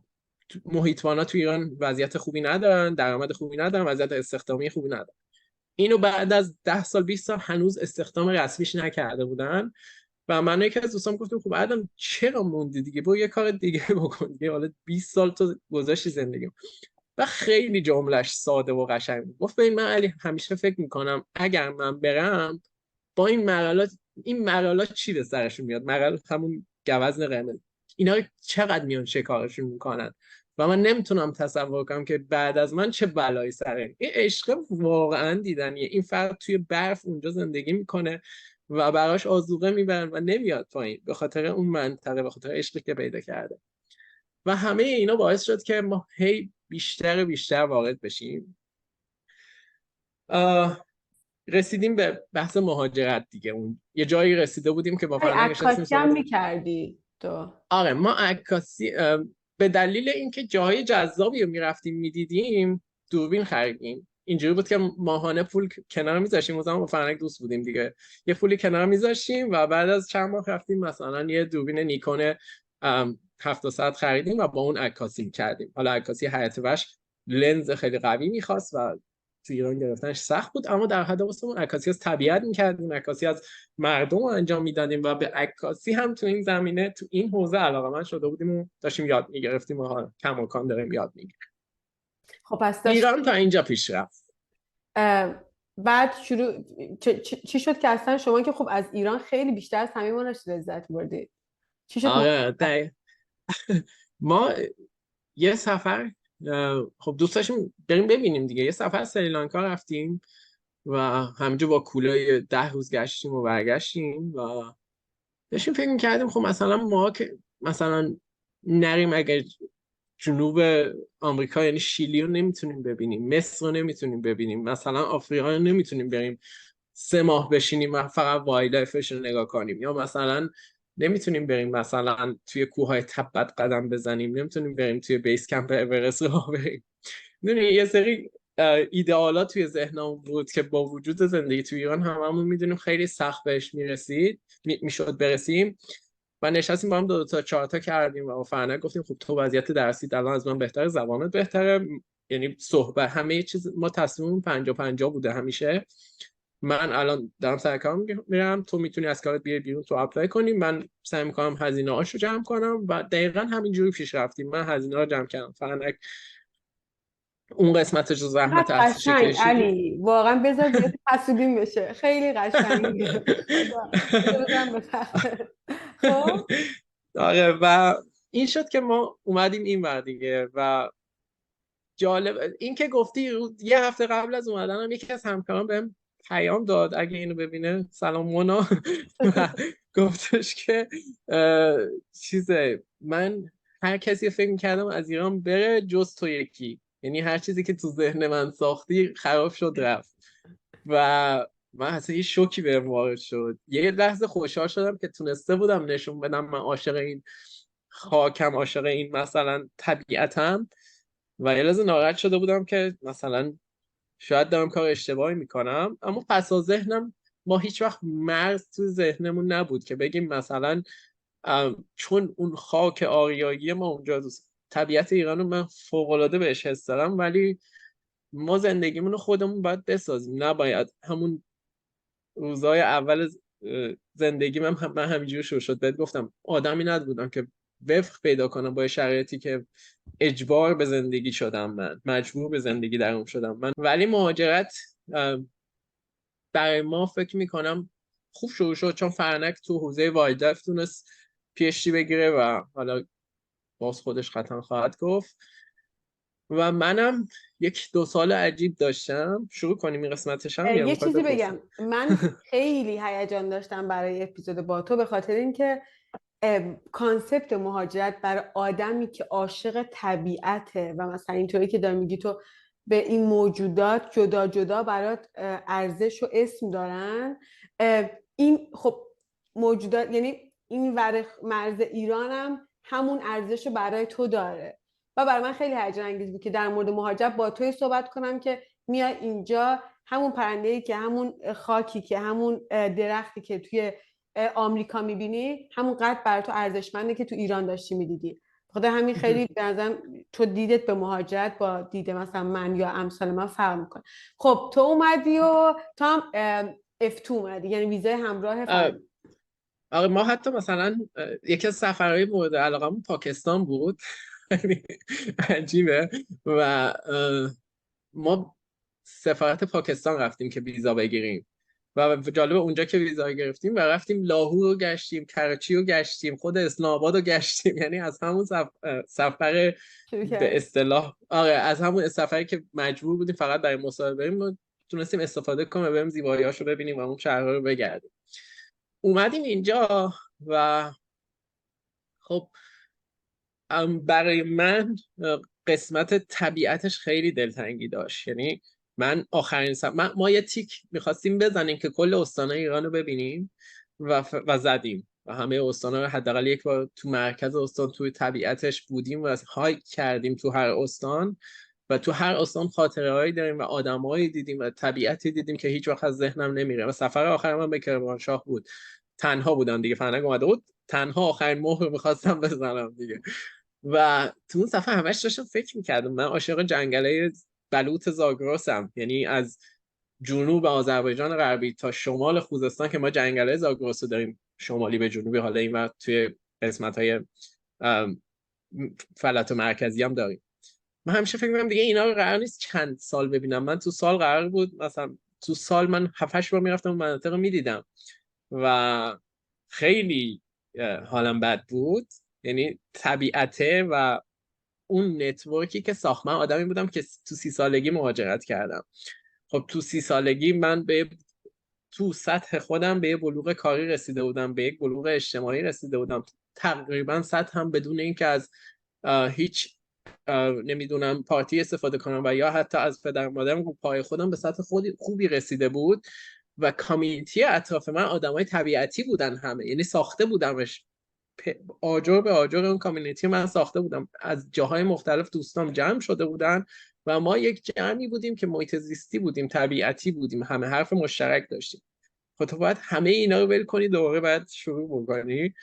محیط‌بانا تو ایران وضعیت خوبی ندارن، درآمد خوبی ندارن، وضعیت استخدامی خوبی ندارن. اینو بعد از 10 سال 20 سال هنوز استخدام رسمیش نکرده بودن و من یکی از دوستام گفتم خب آدم چرا موندی دیگه، برو یه کار دیگه بکن دیگه، حالا 20 سال تو گذاشتی زندگی. و خیلی جملش ساده و قشنگ بود. گفت ببین من علی همیشه فکر میکنم اگر من برم با این مرحلات چی به سرشون میاد، مرحلات همون گوزن قرمز، اینا چقدر میان شکارشون میکنن و من نمیتونم تصور کنم که بعد از من چه بلایی سره. این عشق واقعا دیدنیه. این فرد توی برف اونجا زندگی میکنه و براش آذوقه میبرن و نمیاد پایین به خاطر اون منطقه، به خاطر عشقی که پیدا کرده. و همه اینا باعث شد که ما هی بیشتر و بیشتر وارد بشیم. رسیدیم به بحث مهاجرت دیگه. اون یه جایی رسیده بودیم که با فرنگ نشستیم عکاسی هم صحبت. میکردی تو؟ آره ما عکاسی به دلیل اینکه جاهای جذابی رو میرفتیم میدیدیم دوربین خریدیم. اینجوری بود که ماهانه پول کنار میذاشتیم، مثلا با فرنگ دوست بودیم دیگه، یه پولی کنار میذاشتیم و بعد از چند ماه رفتیم مثلا یه دوربین نیکون 700 خریدیم و با اون عکاسی میکردیم. حالا عکاسی حیاتی وحش لنز خیلی قوی میخواست و تو ایران گرفتنش سخت بود، اما در حد واسمون عکاسی از طبیعت میکردیم، عکاسی از مردم رو انجام میدادیم و به عکاسی هم تو این زمینه، تو این حوزه علاقه‌مند شده بودیم و داشتیم یاد میگرفتیم و کماکان داریم یاد میگیریم. خب پس ایران تا اینجا پیش رفت. بعد شروع چی شد که اصلا شما که خب از ایران خیلی بیشتر از همه ما داشتی لذت بردید، چی شد آره ما یه سفر خب دوست داشتیم بریم ببینیم دیگه. یه سفر سریلانکا رفتیم و همینجا با کولای 10 روز گشتیم و برگشتیم و داشتیم فکر می‌کردیم خب مثلا ما که مثلا نریم اگر جنوب آمریکا، یعنی شیلی رو نمیتونیم ببینیم، مصر رو نمیتونیم ببینیم، مثلا آفریقا رو نمیتونیم بریم 3 ماه بشینیم و فقط وایلد لایفش رو نگاه کنیم، یا مثلا نمیتونیم بریم مثلا توی کوههای تبت قدم بزنیم، نمیتونیم بریم توی بیس کمپ اورست راه بریم. یه سری ایدئالات توی ذهنم بود که با وجود زندگی توی ایران هممون میدونیم خیلی سخت بهش میشد برسیم. و نشستیم با هم 2 تا 4 تا کردیم و فرنک گفتیم خب تو وضعیت درسی الان از من بهتره، زبانت بهتره، یعنی صحبت همه چیز ما تصمیممون 50-50 بوده همیشه. من الان دارم سر کار میرم، تو میتونی از کارت بیای بیرون، تو اپلای کنی، من سعی میکنم هزینه هاشو جمع کنم و دقیقا همینجوری پیش رفتیم. من هزینه ها جمع کردم، فرنک اون قسمتش رو زحمت چقدر اصلیشو قشنگ کشید. علی، واقعا بذار زیادی حسودیم بشه، خیلی قشنگه. خدا بذارم به تخته. خب آره و این شد که ما اومدیم این ور دیگه. و جالب این که گفتی یه هفته قبل از اومدنم یکی از همکاران بهم پیام داد، اگه اینو ببینه سلام مونا، و گفتش که چیزه من هر کسی فکر میکردم از ایران بره جز تو یکی، یعنی هر چیزی که تو ذهن من ساختی خراب شد رفت. و من اصلا یه شوکی بهم وارد شد. یه لحظه خوشحال شدم که تونسته بودم نشون بدم من عاشق این خاکم، عاشق این مثلا طبیعتم، و یه لحظه ناراحت شده بودم که مثلا شاید دارم کار اشتباهی میکنم. اما پس از ذهنم ما هیچ وقت مرز تو ذهنمون نبود که بگیم مثلا چون اون خاک آریایی ما اونجا طبیعت ایران رو من فوق‌العاده بهش حس دارم، ولی ما زندگیمون رو خودمون باید بسازیم، نباید همون روزای اول زندگی من همینجوری شروع شد. بهت گفتم آدمی نبودم که وفق پیدا کنم با شرایطی که اجبار به زندگی شدم، من مجبور به زندگی درم شدم من. ولی مهاجرت برای ما فکر میکنم خوب شروع شد، چون فرنک تو حوزه وایلد تونست پیشتی بگیره و حالا باز خودش قطعا خواهد گفت. و منم 1-2 سال عجیب داشتم. شروع کنیم این قسمتش هم یا یه میخوای چیزی بپرسی؟ بگم، من خیلی هیجان داشتم برای اپیزود با تو، به خاطر اینکه کانسپت مهاجرت برای آدمی که عاشق طبیعته و مثلا اینطوری که داری میگی تو به این موجودات جدا جدا برات ارزش و اسم دارن، این خب موجودات یعنی این ور مرز ایرانم همون ارزش رو برای تو داره و برای من خیلی هیجان انگیز بود که در مورد مهاجرت با توی صحبت کنم که میای اینجا همون پرنده‌ای که همون خاکی که همون درختی که توی آمریکا میبینی همون قدر برای تو ارزشمنده که تو ایران داشتی میدیدی. خدا همین خیلی به نظرم تو دیدت به مهاجرت با دید مثلا من یا امثال من فرق میکنه. خب تو اومدی و تو هم F2 اومدی، یعنی ویزای همراه فرد. آره ما حتی مثلا یکی از سفرهای مورد علاقمون پاکستان بود. خیلی عجیبه. و ما سفارت پاکستان رفتیم که ویزا بگیریم و جالب اونجا که ویزا گرفتیم و رفتیم لاهور رو گشتیم، کراچی رو گشتیم، خود اسلام آباد رو گشتیم. یعنی از همون سفر به اصطلاح از همون سفری که مجبور بودیم فقط برای مصاحبه بریم تونستیم استفاده کنیم و بریم زیبایی‌هاشو ببینیم و اون شهرها رو بگردیم. اومدیم اینجا و خب برای من قسمت طبیعتش خیلی دلتنگی داشت. یعنی من آخرین ما یه تیک میخواستیم بزنیم که کل استانهای ایران رو ببینیم و زدیم و همه استانها رو حداقل یک بار تو مرکز استان توی طبیعتش بودیم و هایک کردیم تو هر استان و تو هر استان خاطره‌هایی داریم و آدم‌هایی دیدیم و طبیعتی دیدیم که هیچ وقت از ذهنم نمیره. و سفر آخر من به کرمانشاه بود. تنها بودم دیگه، فرنگ اومده بود، تنها آخرین مهر می‌خواستم بزنم دیگه. و تو اون صفحه همش داشتم فکر میکردم من عاشق جنگله بلوط زاگرسم. یعنی از جنوب آذربایجان غربی تا شمال خوزستان که ما جنگله زاگرس رو داریم، شمالی به جنوبی، حالا این وقت توی قسمت های فلات و مرکزی هم داریم. من همیشه فکر میکنم دیگه اینا رو قرار نیست چند سال ببینم. من تو سال قرار بود مثلا تو سال من 7-8 بار میرفتم اون مناطق رو میدیدم و خیلی حالم بد بود. یعنی طبیعته و اون نتورکی که ساخت. من آدمی بودم که تو 30 سالگی مهاجرت کردم. خب تو 30 سالگی من تو سطح خودم به یه بلوغ کاری رسیده بودم، به یک بلوغ اجتماعی رسیده بودم، تقریبا سطح هم بدون اینکه از هیچ نمیدونم پارتی استفاده کنم و یا حتی از پدر مادرم رو پای خودم به سطح خوبی رسیده بود و کامیونیتی اطراف من آدمای طبیعتی بودن همه. یعنی ساخته بودمش آجر به آجر. اون کامیونیتی من ساخته بودم، از جاهای مختلف دوستام جمع شده بودن و ما یک جمعی بودیم که محیط زیستی بودیم، طبیعتی بودیم، همه حرف مشترک داشتیم. خب تو باید همه اینا رو ول کنی دوباره باید شروع بکنی.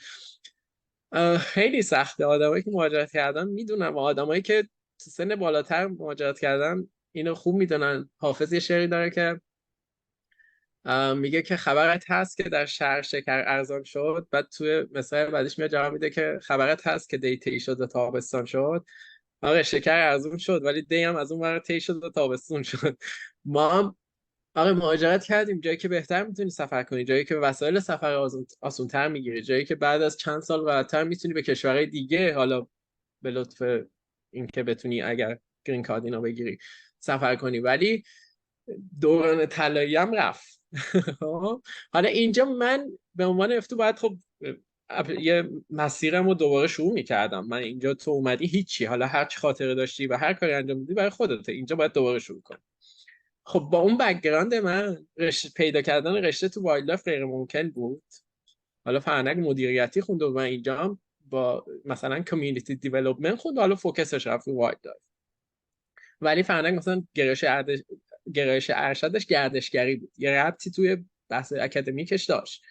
خیلی سخته. آدمایی که مهاجرت کردن میدونن و آدمایی که تو سن بالاتر مهاجرت کردن اینو خوب میدونن. حافظ یه شعری داره که میگه که خبرت هست که در شهر شکر ارزان شد، بعد توی مثال بعدش میاد جواب میده که خبرت هست که دی تی شد و تابستان شد. آره شکر ارزون شد ولی دی هم از اون ور تی شد و تابستون شد. ما هم آره مهاجرت کردیم جایی که بهتر میتونی سفر کنی، جایی که وسایل سفر آسونتر میگیری، جایی که بعد از چند سال راحت‌تر میتونی به کشورهای دیگه، حالا به لطف اینکه بتونی اگر گرین کارت اینا بگیری، سفر کنی. ولی دوران طلایی هم رفت. حالا اینجا من به عنوان افتو باید خب یه مسیرم رو دوباره شروع میکردم. من اینجا تو اومدی هیچی، حالا هر چی خاطره داشتی و هر کاری انجام دادی برای خودته، اینجا باید دوباره شروع کنی. خب با اون بک‌گراند من پیدا کردن رشته تو وایلدلایف غیر ممکن بود. حالا فرنگ مدیریتی خونده و من اینجا هم با مثلا کامیونیتی دیولپمنت خوند، حالا فوکسش رفت رو وایلدلایف. ولی فرنگ مثلا گرایش ارشدش گردشگری بود، یه ربطی توی بحث اکادمیکش داشت.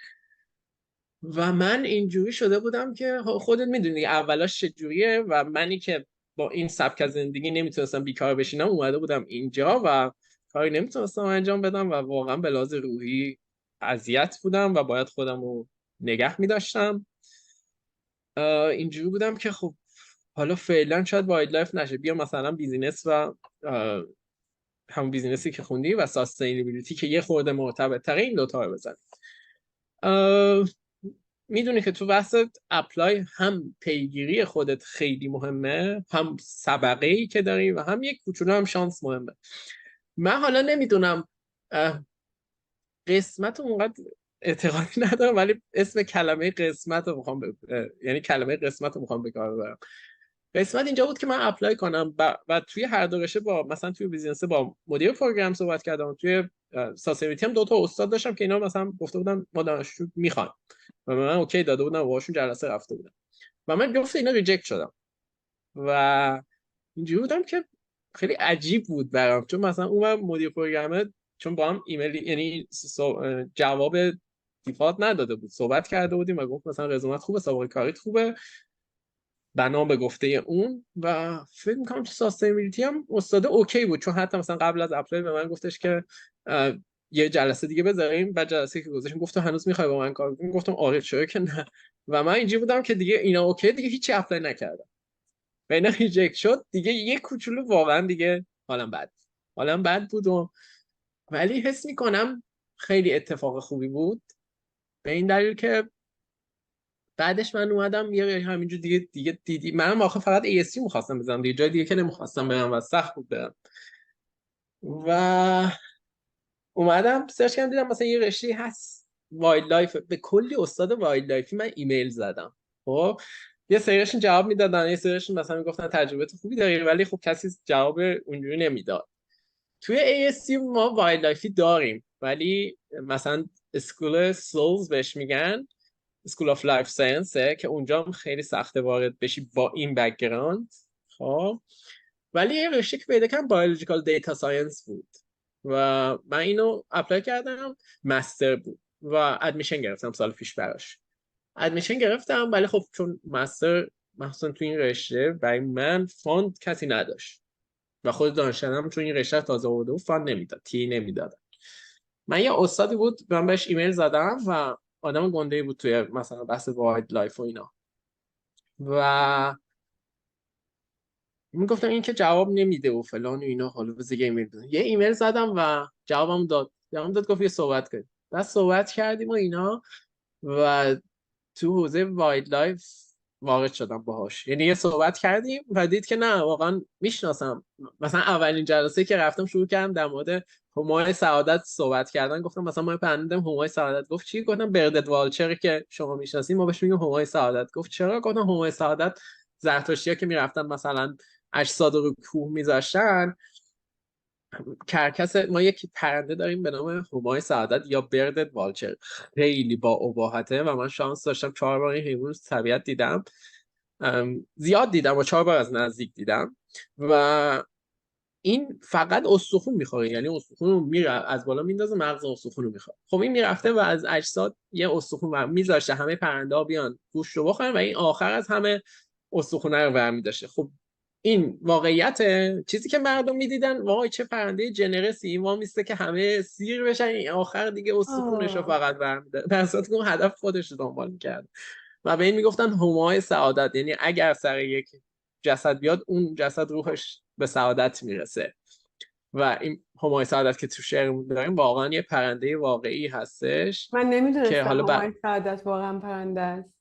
و من اینجوری شده بودم که خودت میدونی اولاش چجوریه و منی که با این سبک از زندگی نمیتونستم بیکار بشینم اومده بودم اینجا و کاری نمیتونستم انجام بدم و واقعا به لحاظ روحی اذیت بودم و باید خودم رو نگه میداشتم. اینجوری بودم که خب حالا فعلا شاید وایلدلایف نشه، بیا مثلا بیزینس و همون بیزینسی که خوندی و ساستینبیلیتی که یه خورده مرتبط‌تره، این دوتا رو بزنیم. میدونی که تو بحث اپلای هم پیگیری خودت خیلی مهمه، هم سبقه‌ای که داری و هم یک کوچولو هم شانس مهمه. من حالا نمیدونم قسمت اونقدر اعتقادی ندارم، ولی اسم کلمه قسمت رو میخوام یعنی کلمه قسمت رو میخوام به کار ببرم. قسمت اینجا بود که من اپلای کنم و توی هر دو رشته با مثلا توی بیزینس با مدیر پروگرام صحبت کردم، توی ساسیویتی هم 2 تا استاد داشتم که اینا مثلا گفته بودن ما دانشجو میخوان و من اوکی داده بودم و باهاشون جلسه رفته بودم و من جفت اینا ریجکت شدم و اینجوری بودم که خیلی عجیب بود برام، چون مثلا اون مدیر پروگرامر چون با هم ایمیل یعنی جواب دیفالت نداده بود، صحبت کرده بودیم و گفت مثلا رزومت خوبه، سابقه کاریت خوبه بنا به گفته اون و فکر می‌کنم تو ساستینبیلیتی هم استاد اوکی بود، چون حتی مثلا قبل از اپلای به من گفتش که یه جلسه دیگه بذاریم. بعد جلسه که گذاشتیم گفت هنوز میخوای با من کار کنی؟ گفتم آره چرا که نه. و من اینجوری بودم که دیگه اینا اوکی، دیگه هیچی اپلای نکردم و اینا ریجکت شد دیگه. یه کوچولو واقعا دیگه حالم بد بود ولی حس میکنم خیلی اتفاق خوبی بود به این دلیل که بعدش من اومدم یه همینجور دیگه دیدی منم آخه فقط ASU می‌خواستم بزنم دیگه، جای دیگه که نمی‌خواستم برم و سخت بود برم و اومدم سرچ کردم دیدم مثلا یه رشته هست وایلد لایف، به کلی استاد وایلد لایفی من ایمیل زدم. خب یه سریشون جواب میدادن، یه سریشون مثلا میگفتن تجربه خوبی داری، ولی خب کسی جواب اونجوری نمیداد. توی ASU ما وایلد لایفی داریم ولی مثلا اسکول سولز بهش میگن، اسکول آف لایف ساینسه که اونجا هم خیلی سخته وارد بشی با این بک‌گراند. خب ولی یه رشته که پیدا کردم بایولوژیکال دیتا ساینس بود و من اینو اپلای کردم، مستر بود و ادمیشن گرفتم سال پیش براش. ادمیشن گرفتم ولی خب چون مستر مثلا تو این رشته برای من فاند کسی نداشت و خود دانشجوام چون این رشته تازه آورده بود فاند نمیداد، تی نمیداد. من یه استادی بود من بهش ایمیل زدم و آدم گنده‌ای بود توی مثلا بحث وایلد لایف و اینا و میگفتم این که جواب نمیده و فلان و اینا، حالا بذار یه ایمیل بزنم. یه ایمیل زدم و جوابم داد گفت یه صحبت کنیم. بعد صحبت کردیم و اینا و تو حوزه وایلد لایف وارد شدم باهاش، یعنی یه صحبت کردیم و دید که نه واقعا میشناسم. مثلا اولین جلسه که رفتم شروع کردم در مورد همای سعادت صحبت کردن، گفتم مثلا ما پندم همای سعادت. گفت چی؟ گفتم بردت والچر که شما میشناسین ما بهش میگیم همای سعادت. گفت چرا؟ گفتم همای سعادت زرتشتی‌ها که میرفتن مثلا اجساد رو کوه میذاشتن، کرکس ما یک پرنده داریم به نام همای سعادت یا بردت والچر، خیلی با اباحته و من شانس داشتم 4 بار این حیوان طبیعت دیدم. زیاد دیدم و 4 بار از نزدیک دیدم و این فقط استخون میخوره، یعنی استخون رو از بالا میندازه مغز استخون رو میخوره. خب این میرفته و از اجساد یه استخون میذاشته همه پرنده ها بیان گوشت رو بخورن و این آخر از همه استخونه رو برمی داشته. خب این واقعیت چیزی که مردم میدیدن وای چه پرنده جنرسی، این وامیسته که همه سیر بشن این آخر دیگه استخونش رو فقط برمی‌داره، در صورتی که اون هدف خودش رو دنبال می‌کرد و به این میگفتن همای سعادت، یعنی اگر سر یک جسد بیاد اون جسد روحش به سعادت میرسه. و این همای سعادت که تو شعرمون داریم واقعا یه پرنده واقعی هستش من که نمیدونستم حالا همای سعادت واقعا پرنده است.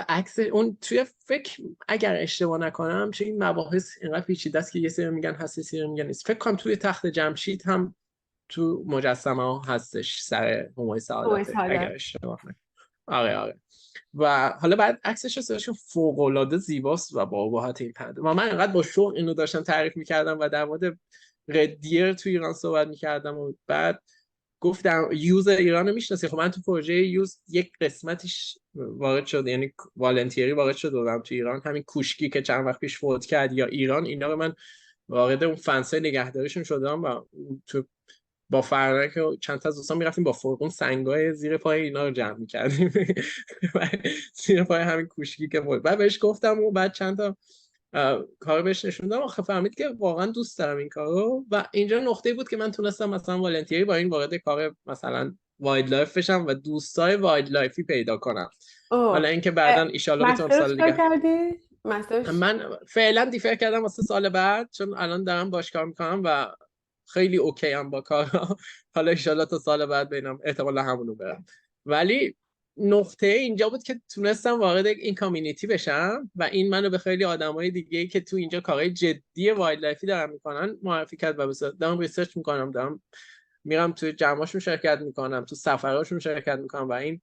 عکس اون توی فکر اگر اشتباه نکنم چون این مباحث اینقدر پیچیده است که یه سری میگن هست یه سری میگن نیست، فکر کنم توی تخت جمشید هم تو مجسمه ها هستش سر همای همای سعادت اگر سعادت. اشتباه نکنم. آره و حالا بعد عکسش رو فوق العاده زیباست و با ابهت این پرنده و من انقدر با شوق اینو داشتم تعریف میکردم و در مورد ردیر تو ایران صحبت میکردم و بعد گفتم یوز ایران رو میشناسی؟ خب من تو پروژه یوز یک قسمتش وارد شد، یعنی والنتیری وارد شد و تو ایران همین کوشکی که چند وقت پیش فوت کرد یا ایران، اینا رو من وارد اون فنسای نگهداریشون شدم و تو با فرنک و چند تا از دوستان میرفتیم با فرقون سنگای زیر پای اینا رو جمع میکردیم زیر پای همین کوشکی که بود. بعد بهش گفتم و بعد چند تا کارو بهش نشون دادم، آخه فهمید که واقعا دوست دارم این کارو و اینجا نقطه بود که من تونستم مثلا والنتیری با این وارد کار مثلا وایلد لایف بشم و دوستای وایلد لایفی پیدا کنم. حالا اوه. اینکه بعدا ایشالله بتونم مستر سال چیکار دیگه کردی؟ مسترش. من فعلا دیفر کردم واسه سال بعد چون الان دارم باش کار میکنم و خیلی اوکی هم با کارا. حالا ایشالله تا سال بعد بینم احتمالا همونو برم. ولی نقطه اینجا بود که تونستم وارد این کامیونیتی بشم و این منو به خیلی آدمای دیگه که تو اینجا کارهای جدی وایلد لایفی دارن میکنن معرفی کرد و دارم ریسرچ میکنم، دارم میرم توی جمعاشون شرکت میکنم، تو سفرهاشون شرکت میکنم و این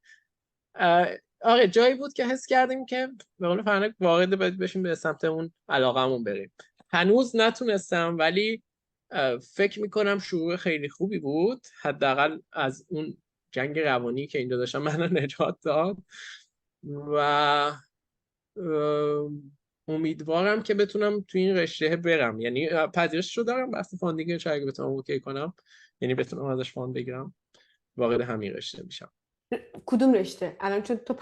آره جایی بود که حس کردیم که به قول فرنک وارد بشیم به سمت اون علاقمون بریم. هنوز نتونستم ولی فکر میکنم شروع خیلی خوبی بود، حداقل از اون جنگ روانی که اینجا داشتم منو نجات داد و امیدوارم که بتونم تو این رشته برم. یعنی پذیرش رو دارم بحث فاندینگ، اگه بتونم اوکی کنم یعنی بتونم ازش فاند بگیرم وارد همین رشته میشم. کدوم رشته الان چون تو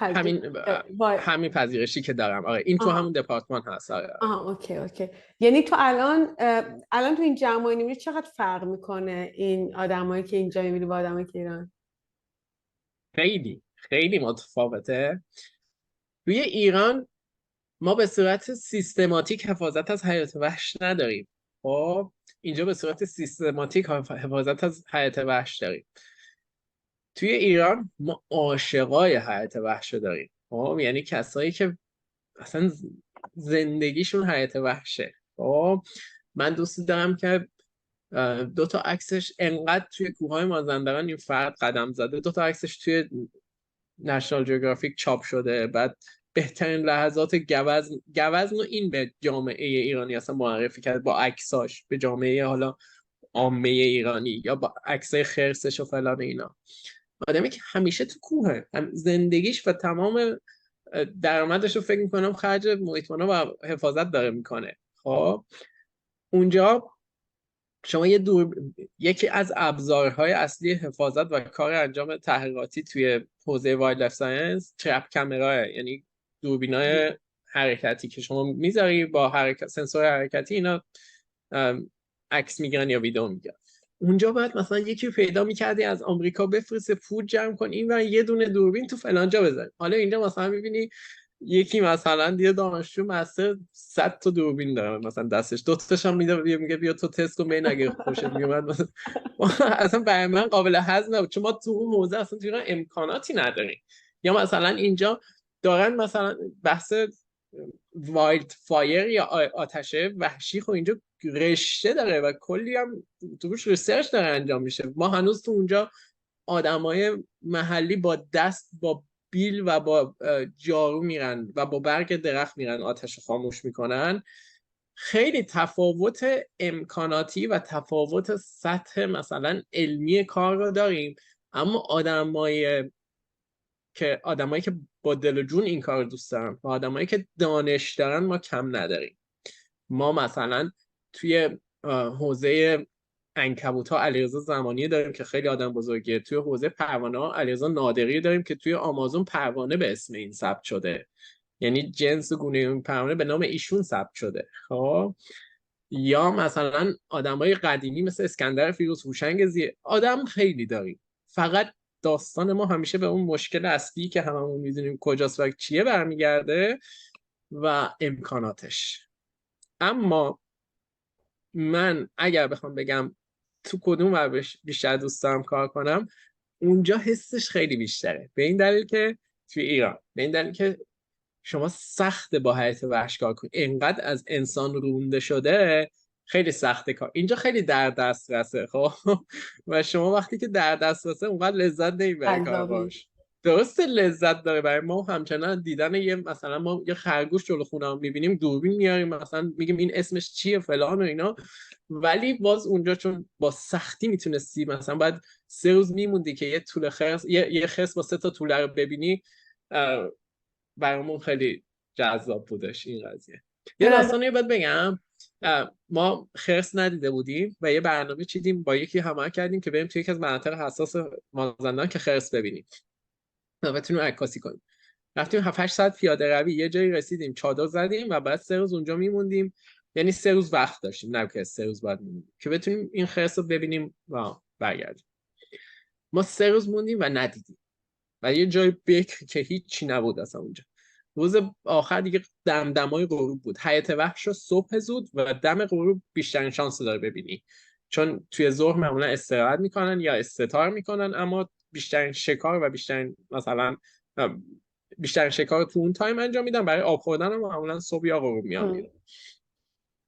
همین پذیرشی که دارم. آره این تو همون دپارتمان هست. آره. اوکی. یعنی تو الان تو این جمعی میبینی چقدر فرق میکنه این آدمایی که اینجا میبینی با آدمایی که ایران؟ خیلی خیلی متفاوته. توی ایران ما به صورت سیستماتیک حفاظت از حیات وحش نداریم. خب اینجا به صورت سیستماتیک حفاظت از حیات وحش داریم. توی ایران ما عاشقای حیات وحش داریم. خب یعنی کسایی که اصلا زندگیشون حیات وحشه. خب من دوست دارم که 2 تا عکسش انقدر توی کوههای مازندران این فرد قدم زده، 2 تا عکسش توی نشنال جیوگرافیک چاپ شده، بعد بهترین لحظات گوزن و این به جامعه ایرانی اصلا معرفی کرد با عکساش به جامعه حالا عامه ایرانی، یا با عکسای خرسش و فلان اینا. آدمی که همیشه تو کوهه، زندگیش و تمام درآمدش رو فکر میکنم خرج محیط مانا و حفاظت داره میکنه. خب اونجا شما یکی از ابزارهای اصلی حفاظت و کار انجام تحقیقاتی توی حوزه وایلدلایف ساینس ترپ کامراه، یعنی دوربینای حرکتی که شما میذاری با سنسور حرکتی اینا عکس میگیرن یا ویدیو میگیرن. اونجا باید مثلا یکی پیدا میکردی از آمریکا بفرسته پول جمع کن این و یه دونه دوربین تو فلان جا بزن. حالا اینجا مثلا میبینی یکی مثلا یه دانشجو مستر 100 تا دوربین داره مثلا دستش، 2 تاش هم میگه بیا تو تست کن ببین اگه خوشت میومد. اصلا برای من قابل هضم نبود چون ما تو اون حوزه اصلا تو امکاناتی نداریم. یا مثلا اینجا دارن مثلا بحث وایلد فایر یا آتش وحشی، خب اینجا رشته داره و کلی هم توش ریسرچ داره انجام میشه. ما هنوز تو اونجا آدمای محلی با دست با بیل و با جارو میرن و با برگ درخت میرن آتش خاموش میکنن. خیلی تفاوت امکاناتی و تفاوت سطح مثلا علمی کار رو داریم، اما آدمایی که با دل و جون این کار دوست دارن و آدمایی که دانش دارن ما کم نداریم. ما مثلا توی حوزه عنکبوت‌ها علیرضا زمانی داریم که خیلی آدم بزرگیه. توی حوزه پروانه‌ها علیرضا نادری داریم که توی آمازون پروانه به اسم این ثبت شده، یعنی جنس و گونه این پروانه به نام ایشون ثبت شده. خب یا مثلا آدمای قدیمی مثل اسکندر فیروز، هوشنگ زی، آدم خیلی داریم. فقط داستان ما همیشه به اون مشکل اصلی که هممون میدونیم کجاست و چیه برمیگرده و امکاناتش. اما من اگر بخوام بگم تو کدوم روش بیشتر دوست دارم کار کنم، اونجا حسش خیلی بیشتره. به این دلیل که توی ایران، به این دلیل که شما سخته با حیات وحش کار کنی، اینقدر از انسان رونده شده، خیلی سخته کار. اینجا خیلی در دسترسه. خب و شما وقتی که در دسترسه اونقدر لذت نمیبری کار باش. درسته لذت داره برای ما همچنان دیدن مثلا ما یه خرگوش جلو خونم میبینیم دوربین میاریم مثلا میگیم این اسمش چیه فلان و اینا، ولی باز اونجا چون با سختی میتونستی مثلا باید 3 روز میموندی که یه توله خرس یه خرس با 3 تا توله رو ببینی، برامون خیلی جذاب بودش این قضیه. یه داستانی باید بگم، ما خرس ندیده بودیم و یه برنامه چیدیم با یکی همراه کردیم که بریم توی یکی از مناطق حساس مازندران که خرس ببینیم و بتونیم عکاسی کنیم. رفتیم 7-8 ساعت پیاده روی یه جایی رسیدیم، چادر زدیم و بعد 3 روز اونجا میموندیم. یعنی 3 روز وقت داشتیم، نه که 3 روز بعد میموندیم که بتونیم این خرس رو ببینیم و برگردیم. ما 3 روز موندیم و ندیدیم و یه جای بکر که هیچی نبود اصلا اونجا. روز آخر دیگه دمدمای غروب بود. حیات وحش رو صبح زود و دم غروب بیشترین شانس داره ببینی، چون توی ظهر معمولا استراحت میکنن یا استتار میکنن، اما بیشترین شکار و بیشترین شکار تو اون تایم انجام میدن. برای آب خوردن هم معمولا صبح یا غروب میان.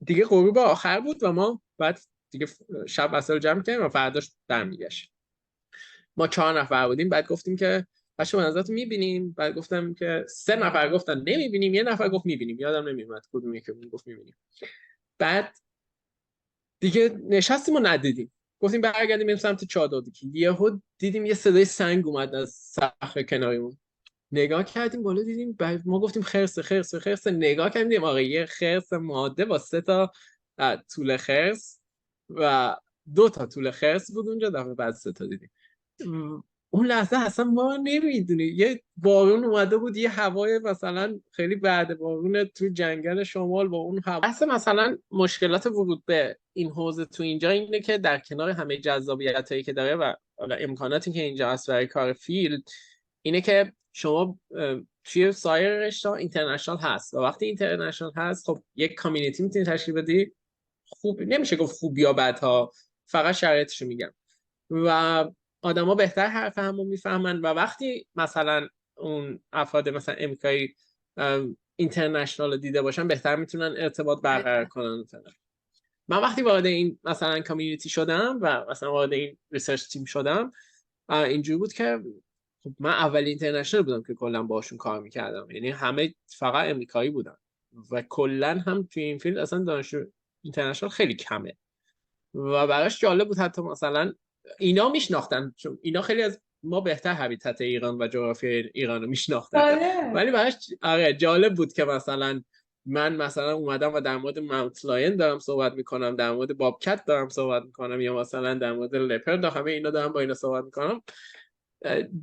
دیگه غروب آخر بود و ما بعد دیگه شب وسایل جمع کردیم و فرداش برمیگشت. ما 4 نفر بودیم. بعد گفتیم که بچه به نظرتون میبینیم؟ بعد گفتم که 3 نفر گفتن نمیبینیم، 1 نفر گفت میبینیم، یادم نمیاد کدومی که گفت میبینیم. بعد دیگه نشستیم و ندیدیم، گفتیم برگردیم بریم سمت چادر. یهو دیدیم یه صدای سنگ اومد از صخره کناریمون. نگاه کردیم بالا دیدیم، ما گفتیم خرس خرس خرس. نگاه کردیم آقا یه خرس ماده با 3 تا توله خرس و 2 تا توله خرس بود اونجا. دفعه بعد 3 تا دیدیم. اون لحظه اصلا ما نمیدونی، یه بارون اومده بود، یه هوای مثلا خیلی بعد بارون تو جنگل شمال با اون هوا. اصلا مثلا مشکلات ورود به این حوزه تو اینجا اینه که در کنار همه جذابیتایی که داره و امکاناتی که اینجا هست برای کار فیلد، اینه که شما توی سایر رشته اینترنشنال هست و وقتی اینترنشنال هست خب یک کامیونیتی میتونی تشکیل بدی. خوب نمیشه گفت خوب یا بدها، فقط شرایطشو میگم. و آدما بهتر حرف همو میفهمن و وقتی مثلا اون افراد مثلا امریکایی اینترنشنال دیده باشن بهتر میتونن ارتباط برقرار کنن. من وقتی وارد این مثلا کامیونیتی شدم و مثلا وارد این ریسرچ تیم شدم، اینجوری بود که خب من اول اینترنشنال بودم که کلا باشون کار میکردم، یعنی همه فقط امریکایی بودن و کلا هم توی این فیلد اصلا دانشجو اینترنشنال خیلی کمه و براش جالب بود. حتی مثلا اینا میشناختن، چون اینا خیلی از ما بهتر هابیتات ایران و جغرافی ایران رو میشناختن، ولی براش جالب بود که مثلا من مثلا اومدم و در مورد ماونت لاین دارم صحبت میکنم، در مورد بابکت دارم صحبت میکنم، یا مثلا در مورد لپرد، همه اینا دارم با اینا صحبت میکنم.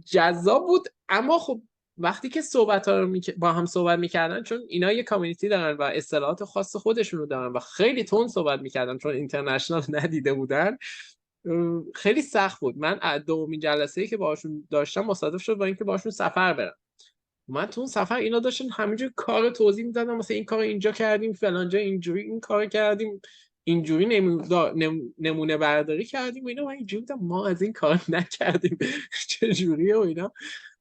جذاب بود. اما خب وقتی که صحبت‌ها رو با هم صحبت میکردن، چون اینا یه کامیونیتی دارن و اصطلاحات خاص خودشونو دارن و خیلی تون صحبت میکردن چون اینترنشنال ندیده بودن، خیلی سخت بود. من دومین جلسه‌ای که باهاشون داشتم مصادف شد با اینکه باهاشون سفر برم. من تو اون سفر اینا داشتن همینجوری کار توضیح میدادن، مثلا این کار اینجا کردیم، فلانجا اینجوری این کار کردیم، اینجوری نمونه برداری کردیم و اینا. من اینجوری بودم ما از این کار نکردیم چجوریه و اینا.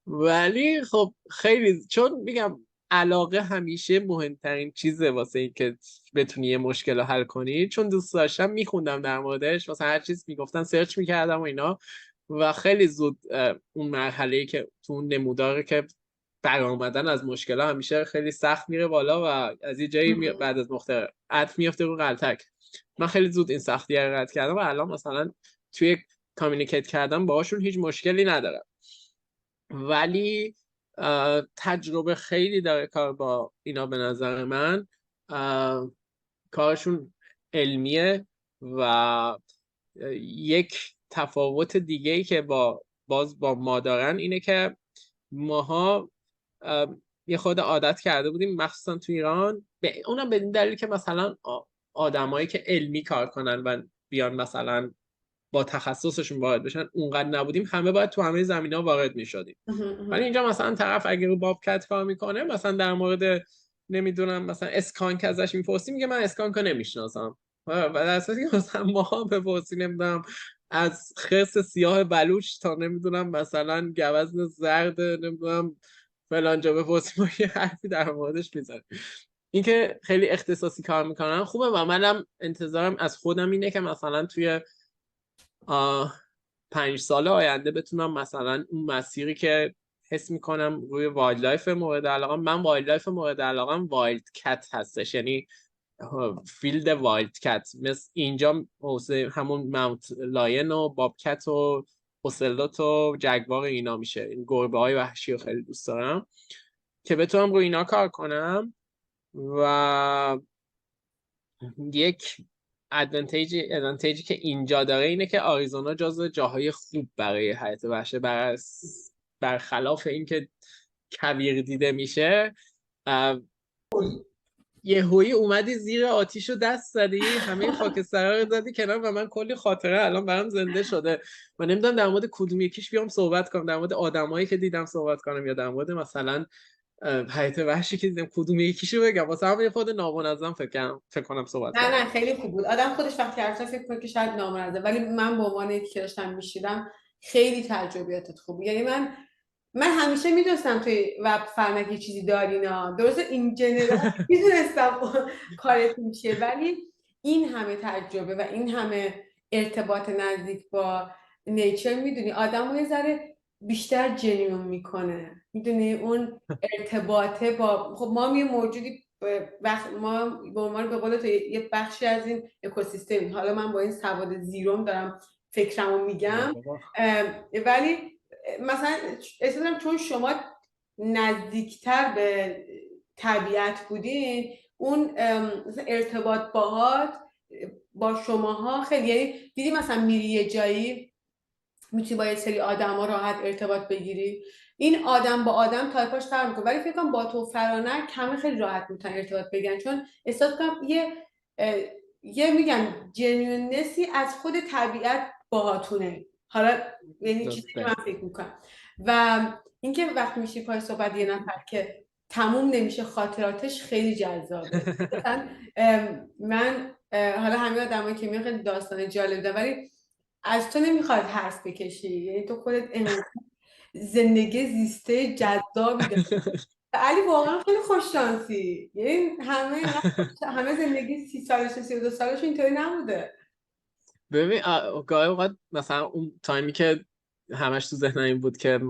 ولی خب خیلی، چون میگم علاقه همیشه مهمترین چیزه واسه این که بتونی یه مشکل رو حل کنی. چون دوست داشتم میخوندم در موردش، مثلا هر چیز میگفتن سرچ میکردم و اینا و خیلی زود اون مرحله‌ای که تو اون نموداره که برآمدن از مشکل همیشه خیلی سخت میره بالا و از یه جایی بعد از نقطه عطف میفته رو غلطک. من خیلی زود این سختی رو رد کردم و الان مثلا توی کامیونیکیت کردم باهاشون هیچ مشکلی ندارم. ولی تجربه خیلی داره کار با اینا به نظر من. کارشون علمیه و یک تفاوت دیگه‌ای که با ما دارن اینه که ماها یه خود عادت کرده بودیم مخصوصا تو ایران، اونم به این دلیل که مثلا آدمایی که علمی کار کنن و بیان مثلا با تخصصشون وارد بشن اونقدر نبودیم، همه باید تو همه زمینه‌ها وارد می‌شدیم. ولی اینجا مثلا طرف اگه رو بابکت کار میکنه، مثلا در مورد نمیدونم مثلا اسکانک ازش میپرسی، میگه من اسکانک رو نمیشناسم. و در اساسی که مثلا ما بپرسی نمیدونم از خرس سیاه بلوچ تا نمیدونم مثلا گوزن زرد نمیدونم فلانجا بپرسی، ما یه حرفی در موردش میزنیم. اینکه خیلی اختصاصی کار میکنن خوبه و منم انتظارم از خودم اینه که مثلا توی 5 سال آینده بتونم مثلا اون مسیری که حس میکنم روی وایلد لایف مورد علاقه من، وایلد لایف مورد علاقم وایلد کت هستش، یعنی فیلد وایلد کت، مثل اینجا همون ماونت لاین و بابکت و اوسلوت و جگوار اینا میشه. این گربه های وحشی رو خیلی دوست دارم که بتونم روی اینا کار کنم. و یک ادوانتیجی که اینجا داره اینه که آریزونا جزو جاهای خوب برای حیات وحشه، برخلاف اینکه کویر دیده میشه. یهویی اومدی زیر آتیش رو دست زدی، همه خاکسترها رو زدی کنار و من کلی خاطره الان برام زنده شده و نمیدونم در مورد کدوم یکیش بیام صحبت کنم، در مورد آدمایی که دیدم صحبت کنم یا در مورد مثلا حیات وحشی که دیدم، کدوم یکیشو بگم. واسه همین خود نامنظم فکر کنم صحبت کنم. نه خیلی خوب بود. آدم خودش وقتی حرف فکر کنه که شاید نامنظم، ولی من به عنوان یکی که داشتم میشیدم خیلی تجربیاتت خوب. یعنی من همیشه میدونستم توی وب فرنک یه چیزی دارینا، درسته این جنرال میدونستم کارت میشه، ولی این همه تجربه و این همه ارتباط نزدیک با نیچر، میدونی آدم رو یه ذره بیشتر جنیون میکنه، میدونی اون ارتباطه با، خب ما یه موجودی ما به عنوان به قول تو یه بخشی از این اکوسیستمی، حالا من با این سواد زیروم دارم فکرمو نه میگم، بابا. ولی مثلا اصلا چون شما نزدیکتر به طبیعت بودین، اون مثلا ارتباط باهات با شماها خیلی، یعنی دیدی مثلا میری یه جایی میتونی با یه سری آدم ها راحت ارتباط بگیری، این آدم با آدم تایپاش فرق میکنه، ولی فکر کنم با تو فرانک همه خیلی راحت میتونن ارتباط بگیرن، چون احساس کنم یه میگن جنونسی از خود طبیعت باهاتونه، حالا یعنی چیزی که درسته. من فکر میکنم. و اینکه وقتی میشی پای صحبت یه نفر که تموم نمیشه خاطراتش، خیلی جذابه. مثلا من حالا همه آدمایی که میان خیلی داستان جالب دارن، ولی از تو نمیخواد حرف بکشی، یعنی تو خودت زندگی زیسته جذابی داری. علی واقعا خیلی خوش شانسی، یعنی همه زندگی 30 سالش 32 سالش اینطوری نبوده. ببین گاهی اوقات مثلا اون تایمی که همش تو ذهنم این بود که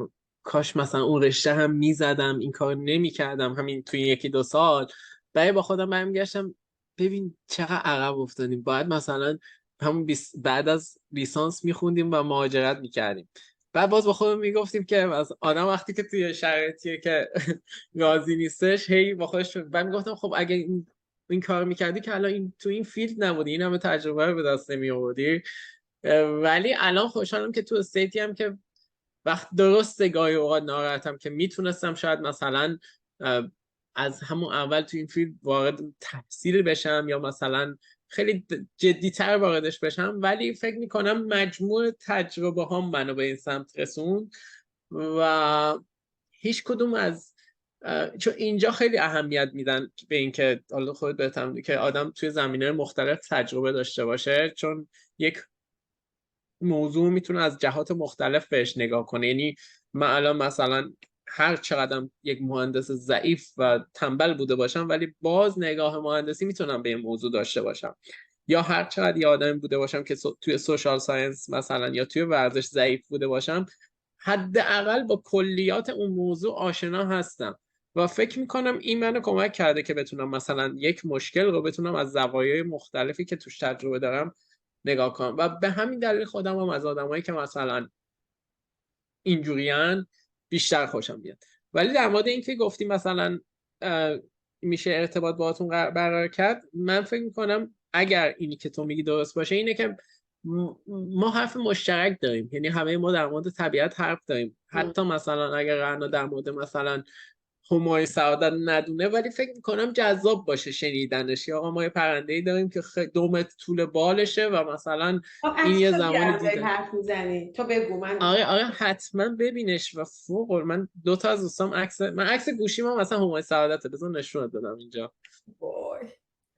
کاش مثلا اون رشته هم میزدم، این کار نمیکردم همین توی 1-2 سال. بعد با خودم برمیگشتم ببین چقدر عقب افتادیم، باید مثلا همون بعد از لیسانس میخوندیم و مهاجرت میکردیم. بعد باز با خودم میگفتیم که آدم وقتی که توی شرایطیه که راضی نیستش، هی با خودش بعد میگفتم خب اگه این کار میکردی که الان تو این فیلد نبودی، این همه تجربه رو به دست نمی آوردی. ولی الان خوشحالم که تو استیتی هم که وقت درسته گاهی اوقات ناراحتم که میتونستم شاید مثلا از همون اول تو این فیلد وارد تحصیل بشم یا مثلا خیلی جدیتر واردش بشم، ولی فکر میکنم مجموع تجربه هم منو به این سمت رسون و هیچ کدوم از چون اینجا خیلی اهمیت میدن به اینکه حالا خودت بهتر می‌دونی که آدم توی زمینه مختلف تجربه داشته باشه، چون یک موضوع میتونه از جهات مختلف بهش نگاه کنه. یعنی من الان مثلا هر چقدر یک مهندس ضعیف و تنبل بوده باشم، ولی باز نگاه مهندسی میتونم به این موضوع داشته باشم، یا هر چقدر یه آدمی بوده باشم که توی سوشال ساینس مثلا یا توی ورزش ضعیف بوده باشم، حداقل با کلیات اون موضوع آشنا هستم و فکر میکنم این منو کمک کرده که بتونم مثلا یک مشکل رو بتونم از زوایای مختلفی که توش تجربه دارم نگاه کنم. و به همین دلیل خودم هم از آدمایی که مثلا اینجوریان بیشتر خوشم میاد. ولی در مورد اینکه گفتیم مثلا میشه ارتباط باهاتون برقرار کرد، من فکر میکنم اگر اینی که تو میگی درست باشه اینه که ما حرف مشترک داریم، یعنی همه ما در مورد طبیعت حرف داریم، حتی مثلا اگر قرار در مورد مثلا همای سعادت ندونه، ولی فکر میکنم جذاب باشه شنیدنش. یا آقا ما یه پرنده‌ای داریم که 2 متر طول بالشه و مثلا این از یه چه زمانی بیارم داری دیده. حرف میزنی تو؟ بگو من آره آره حتما ببینش و من 2 تا از دوستام من عکس گوشیم هم مثلا همای سعادته، بذار نشونت بدم اینجا. وای.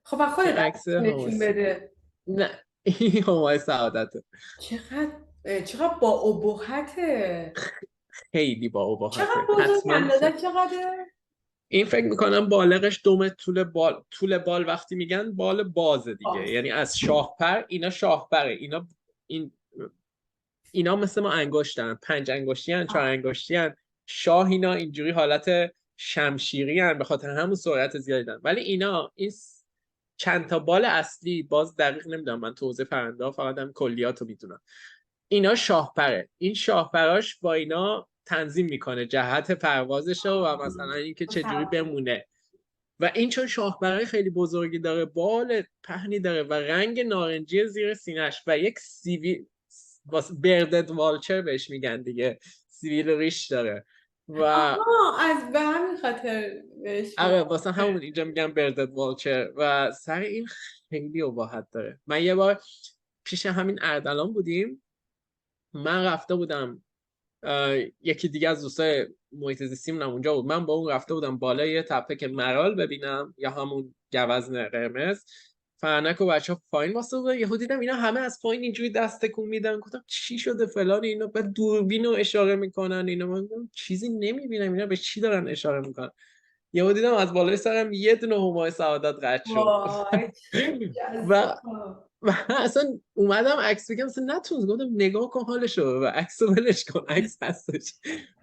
خب از این خودت عکس همای نشون بده. نه این همای سعادته. چقدر چقدر با ابهته، خیلی با چقدر ابهته بزرگ، حتما. اندازه چقدره؟ این فکر میکنم بالغش 2 متر طول بال وقتی میگن بال بازه دیگه، آس. یعنی از شاهپر، اینا شاهپره، این اینا مثل ما انگشتن، 5 انگشتی هن، 4 انگشتی هن. شاه اینا اینجوری حالت شمشیری هن، به خاطر همون سرعت زیادی دارن. ولی اینا این چند تا بال اصلی باز دقیق نمیدونم من توضیح پرنده ها، فقط هم کلیات رو میدونم. اینا شاهپره، این شاهپراش با اینا تنظیم میکنه جهت پروازش رو و مثلا اینکه چجوری بمونه. و این چون شاهپرهای خیلی بزرگی داره، بال پهنی داره و رنگ نارنجی زیر سینش و یک سیویل بردد والچر بهش میگن دیگه، سیویل ریش داره و از به همین خاطر بهش آره واسه همون اینجا میگن بردد والچر و سر این خیلی اباحت داره. من یه بار پیش همین اردلان بودیم، من رفته بودم یکی دیگه از دوستای محیط زیستیمون اونجا بود، من با اون رفته بودم بالای یه تپه که مرال ببینم یا همون گوزن قرمز. فرنک و بچه ها پایین واسه بودن، یهو دیدم اینا همه از پایین اینجوری دست تکون میدن، گفتم چی شده فلان اینا، بعد دوربین رو اشاره میکنن اینا، من چیزی نمیبینم اینا به چی دارن اشاره میکنن. یهو دیدم از بالای سرم یه دونه همای سعادت رد شد وای و جذاب. و اصلا اومدم عکس بگم اصلا نتونست، گفتم نگاه کن حالشو و عکس رو ولش کن، عکس هستش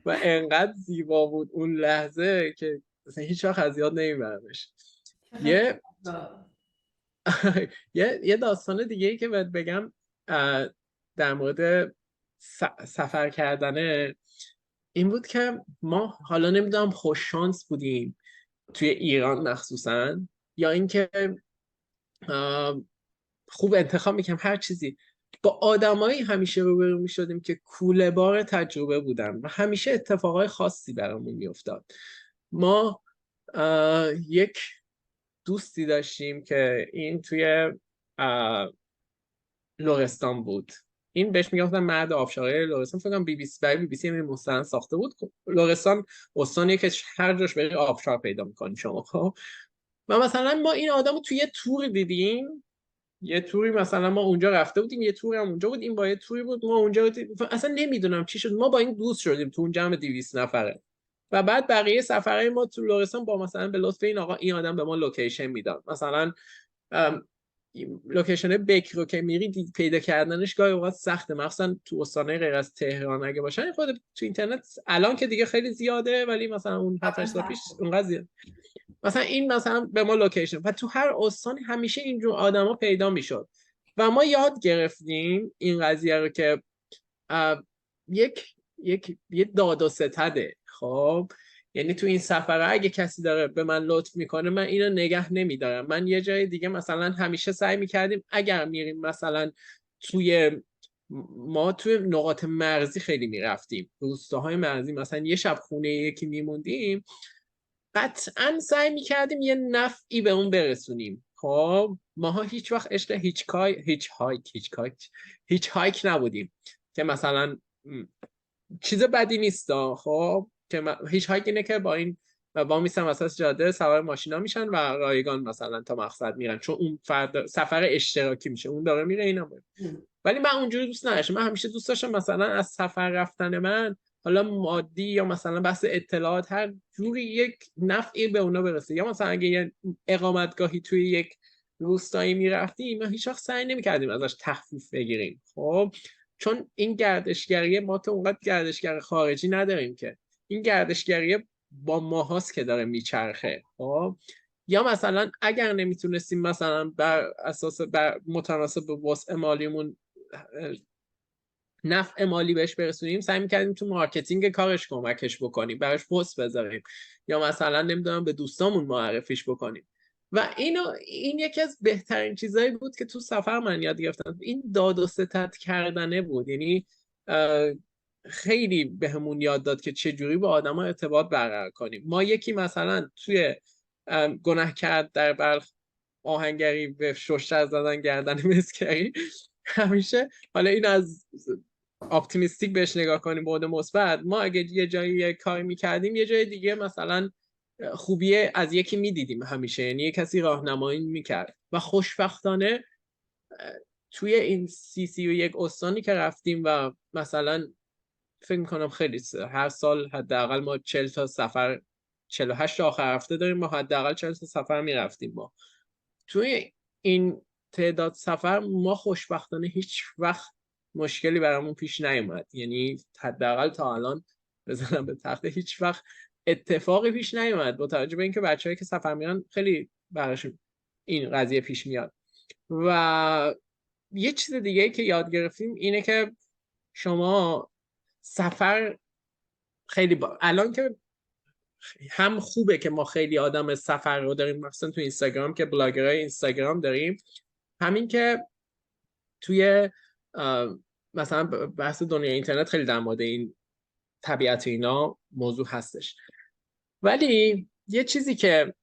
و انقدر زیبا بود اون لحظه که اصلا هیچ وقت از یاد نمیبرمش. چقدر یه جذاب. یه داستان دیگه ای که بهت بگم در مورد سفر کردنه این بود که ما حالا نمیدونم خوش شانس بودیم توی ایران مخصوصا یا اینکه خوب انتخاب میکنم هر چیزی، با آدمایی همیشه روبرو میشدیم که کوله بار تجربه بودن و همیشه اتفاقای خاصی برامون میافتاد. ما یک دوستی داشتیم که این توی لرستان بود. این بهش میگفتن مرد آبشاره لرستان، فکر کنم بی بی سی همین مستند ساخته بود. لرستان استانیه که هر جاش بری آبشار پیدا میکنی شما. خب و مثلا ما این آدمو توی یه تور دیدیم، یه توری مثلا ما اونجا رفته بودیم، یه توری هم اونجا بود، این با یه توری بود ما اونجا اصلا نمیدونم چی شد ما با این دوست شدیم تو اون جمع 200 نفره و بعد بقیه سفرهای ما تو لرستان با مثلا به لطف این آقا این آدم به ما لوکیشن میداد. مثلا لوکیشن بک رو که میری پیدا کردنش گاهی اوقات سخته، مخصوصا تو استانهای غیر از تهران اگه باشن. خود تو اینترنت الان که دیگه خیلی زیاده ولی مثلا اون 7 8 سال پیش اونقدر زیاد. مثلا این مثلا به ما لوکیشن و تو هر استان همیشه اینجور آدما پیدا میشد و ما یاد گرفتیم این قضیه رو که یه داد و ستده. خب یعنی تو این سفره اگه کسی داره به من لطف میکنه من اینو نگه نمیدارم. من یه جای دیگه مثلا همیشه سعی میکردیم اگر میریم مثلا ما توی نقاط مرزی خیلی میرفتیم، روستاهای مرزی، مثلا یه شب خونه یکی میموندیم قطعا سعی میکردیم یه نفعی به اون برسونیم. خب ماها هیچ وقت عشق هیچ هایک نبودیم که مثلا چیز بدی نیست. خب که هیچ هایک اینه که با این با میسن اساس جاده سوار ماشینا میشن و رایگان مثلا تا مقصد میرن، چون اون سفر اشتراکی میشه، اون داره میره اینا میره. ولی من اونجوری دوست نداشتم. من همیشه دوست داشتم مثلا از سفر رفتن من حالا مادی یا مثلا بحث اطلاعات هر جوری یک نفعی به اونا برسه. یا مثلا اگه یه اقامتگاهی توی یک روستایی میرفتیم ما هیچ وقت سعی نمیکردیم ازش تخفیف بگیریم. خب چون این گردشگری ما تو اونقدر گردشگر خارجی نداریم که این گردشگری با ماهاست که داره میچرخه. خب یا مثلا اگر نمیتونستیم مثلا بر اساس متناسب با وسع مالیمون نفع مالی بهش برسونیم سعی میکردیم تو مارکتینگ کارش کمکش بکنیم، براش پست بذاریم یا مثلا نمیدونم به دوستامون معرفیش بکنیم. و این یکی از بهترین چیزایی بود که تو سفر من یاد گرفتم، این داد و ستد کردنه بود. یعنی خیلی بهمون یاد داد که چجوری با آدما ارتباط برقرار کنیم. ما یکی مثلا توی گناه کرد در بلخ آهنگری به ششتر زدن گردن مسکری همیشه، حالا این از اپتیمیستیک بهش نگاه کنیم بعد مثبت، ما اگه یه جایی کاری میکردیم یه جای دیگه مثلا خوبیه از یکی میدیدیم همیشه، یعنی یه کسی راهنمایی میکرد. و خوشبختانه توی این 31 استانی که رفتیم و مثلا فکر میکنم خیلی هر سال حداقل ما 40 تا سفر 48 آخر هفته داریم، ما حداقل 40 تا سفر میرفتیم. ما توی این تعداد سفر ما خوشبختانه هیچ وقت مشکلی برامون پیش نیومد. یعنی حداقل تا الان بزنم به تخت هیچ وقت اتفاقی پیش نیومد، با توجه به اینکه بچه‌هایی که سفر میرن خیلی براشون این قضیه پیش میاد. و یه چیز دیگه که یاد گرفتیم اینه که شما سفر خیلی الان که هم خوبه که ما خیلی آدم سفر رو داریم، مثلا تو اینستاگرام که بلاگرای اینستاگرام داریم، همین که توی مثلا بحث دنیای اینترنت خیلی در مورد این طبیعت اینا موضوع هستش. ولی یه چیزی که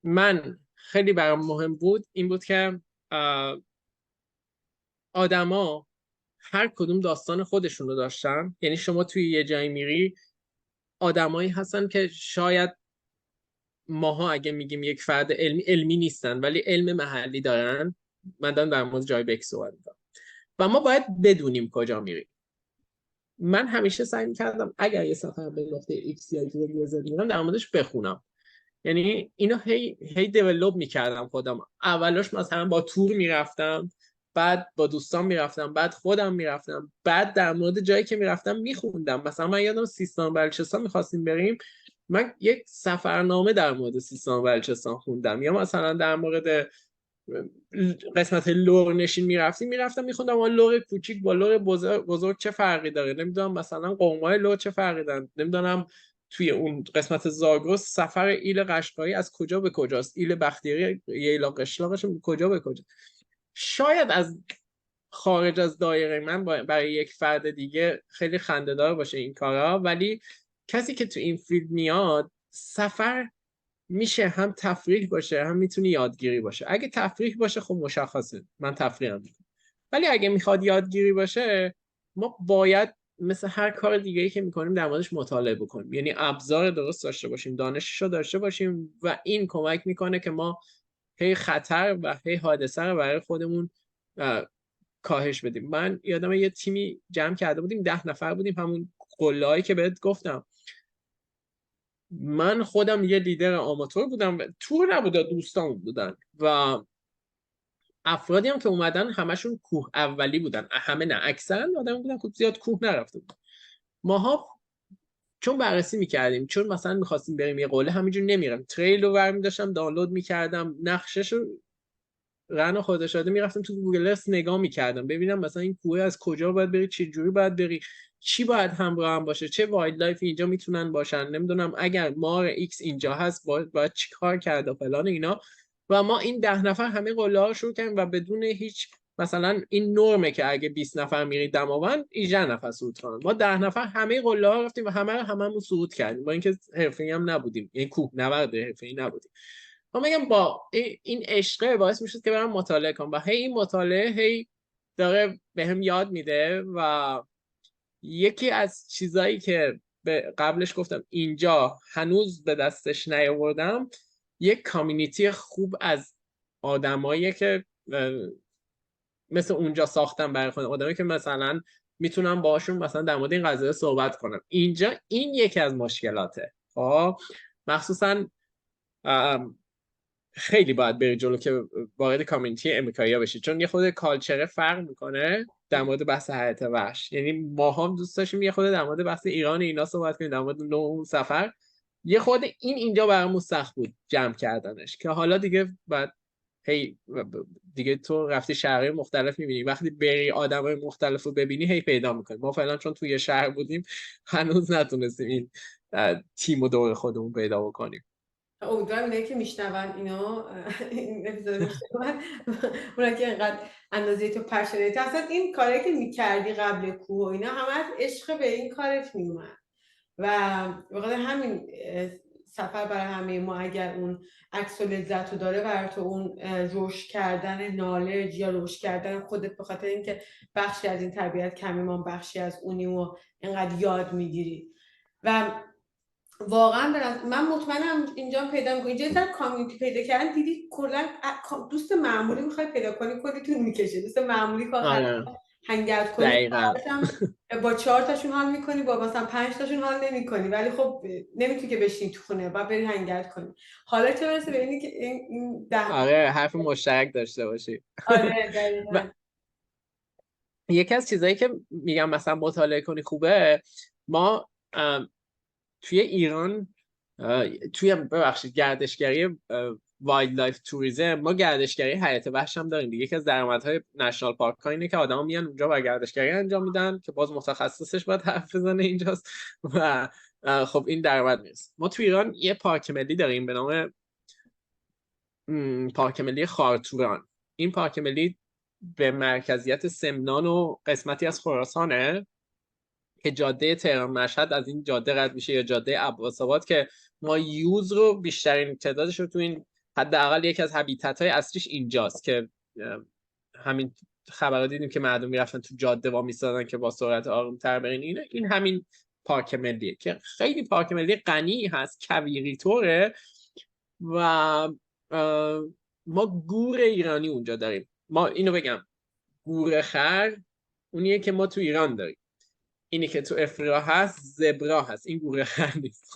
من خیلی برام مهم بود این بود که آدما هر کدوم داستان خودشون رو داشتن. یعنی شما توی یه جایی میری آدمایی هستن که شاید ماها اگه میگیم یک فرد علمی نیستن ولی علم محلی دارن. من دارم در مورد جای بک صحبت می‌کنم و ما باید بدونیم کجا میریم. من همیشه سعی می‌کردم اگر یه سفر به نقطه ایکس یا ایگرگ میرم در موردش بخونم. یعنی اینو هی دیولوب میکردم خودم. اولش مثلا با تور میرفتم، بعد با دوستان میرفتم، بعد خودم میرفتم، بعد در مورد جایی که میرفتم میخوندم. مثلا من یادم سیستان بلوچستان میخواستیم بریم، من یک سفرنامه در مورد سیستان بلوچستان خوندم. یا مثلا در مورد قسمت لور نشین میرفتم میخوندم اون لور کوچیک با لور بزرگ چه فرقی داره، نمیدونم مثلا قومای لور چه فرقی دارن، نمیدونم توی اون قسمت زاگرس سفر ایل قشقایی از کجا به کجاست، ایل بختیاری ییلا قشلاقش کجا به کجا. شاید از خارج از دایره من برای یک فرد دیگه خیلی خنده‌دار باشه این کارا، ولی کسی که تو این فیلد میاد، سفر میشه هم تفریح باشه هم میتونه یادگیری باشه. اگه تفریح باشه خب مشخصه من تفریحم میکنم، ولی اگه میخواد یادگیری باشه ما باید مثل هر کار دیگه‌ای که میکنیم در موردش مطالعه بکنیم. یعنی ابزار درست داشته باشیم، دانششو داشته باشیم و این کمک میکنه که ما هی خطر و هی حادثه رو برای خودمون کاهش بدیم. من یادم یه تیمی جمع کرده بودیم، 10 نفر بودیم، همون قله‌ای که بهت گفتم. من خودم یه لیدر آماتور بودم، تور نبوده، دوستان بودن و افرادی هم که اومدن همشون کوه اولی بودن، همه نه اکثرا آدم بودن که زیاد کوه نرفته بودن. ماها چون بررسی میکردیم، چون مثلا میخواستیم بریم یه قله، همینجور نمیرم، تریل رو برمی داشتم دانلود میکردم، نقشش رو رن خدا شده میرفتم تو گوگل ارث نگاه میکردم ببینم مثلا این کوه از کجا باید بری، چه جوری باید بری، چی باید همراه هم باشه، چه وایلد لایف اینجا میتونن باشن، نمیدونم اگر مار ایکس اینجا هست باید چی کار کرد و فلان اینا. و ما این 10 نفر همه قله ها رو شروع کردیم و بدون هیچ مثلا این نرمه که اگه 20 نفر میرید دماوند 18 نفر صعود کنن، ما 10 نفر همه قله ها رفتیم و هممون صعود کردیم، با اینکه حرفه‌ای هم نبودیم، یعنی کوه نورد حرفه‌ای نبودیم. من میگم با این عشقه باعث میشد که برم مطالعه کنم و هی این مطالعه هی داره بهم یاد میده. و یکی از چیزایی که قبلش گفتم اینجا هنوز به دستش نیاوردم، یک کامیونیتی خوب از آدمایی که مثل اونجا ساختم برای خودم، آدمایی که مثلا میتونم باهاشون مثلا در مورد این قضیه صحبت کنم. اینجا این یکی از مشکلاته. خب مخصوصا خیلی باید بری جلو که وارد کامیونیتی امریکایی بشی، چون یه خود کالچره فرق میکنه در مورد بحث حیات وحش. یعنی ما هم دوست داشتیم یه خود در مورد بحث ایران اینا صحبت کنیم، در مورد اون سفر یه خود اینجا برامون سخت بود جمع کردنش، که حالا دیگه بعد هی دیگه تو رفتی شهرهای مختلف میبینی، وقتی بری آدمای مختلف رو ببینی هی پیدا میکنی. ما فعلا چون توی شهر بودیم هنوز نتونستیم این تیم و دور خودمون پیدا بکنیم. امیدوارم اینایی که میشنون اینا این اپیزود میشنون اونا که اینقدر اندازه تو پشنیت اصلا این کاری که میکردی قبل کوه و اینا همه از عشق به این کارت میومد و بخاطر همین سفر برای همه ما اگر اون عکس و لذت رو داره برای تو، اون رشد کردن نالج یا رشد کردن خودت، به خاطر اینکه بخشی از این تربیت کمی ما بخشی از اونیم و اینقدر یاد میگیری. و واقعا من مطمئنم اینجا پیدا میکنی، اینجا در کامیونیتی پیدا کردن دیدی کلا دوست معمولی میخوای پیدا کنی کلی طول میکشه، دوست معمولی که آخر هنگات کنی دقیقاً با 4 تاشون حال میکنی، با مثلا 5 تاشون حال نمیکنی، ولی خب نمیتونی که بشینی تو خونه، باید بری هنگات کنی. حالا چه برسه به اینی که این آره حرف مشترک داشته باشی. آره دقیقاً. یکی از چیزایی که میگم مثلا مطالعه کنی خوبه، ما توی ایران توی ببخشید گردشگری وایلد لایف توریسم، ما گردشگری حیات وحش هم داریم دیگه. یکی از درآمدهای نشنال پارک ها اینه که آدما میان اونجا و گردشگری انجام میدن، که باز متخصصش باید حرف بزنه اینجاست و خب این درآمد نیست. ما توی ایران یه پارک ملی داریم به نام پارک ملی خارتوران. این پارک ملی به مرکزیت سمنان و قسمتی از خراسانه که جاده تهران مشهد از این جاده رد میشه، یا جاده عباس‌آباد، که ما یوز رو بیشترین تعدادش رو تو این حداقل یکی از هابیتات های اصلیش اینجاست، که همین خبرات دیدیم که مردم میرفتن تو جاده وا میستادن که با سرعت آرومتر برین. این همین پارک ملیه که خیلی پارک ملی غنی هست، کویری طوره و ما گور ایرانی اونجا داریم. ما اینو بگم، گور خر اونیه که ما تو ایران داریم. اینی که تو افریقا هست زبرا هست، این گورخر نیست.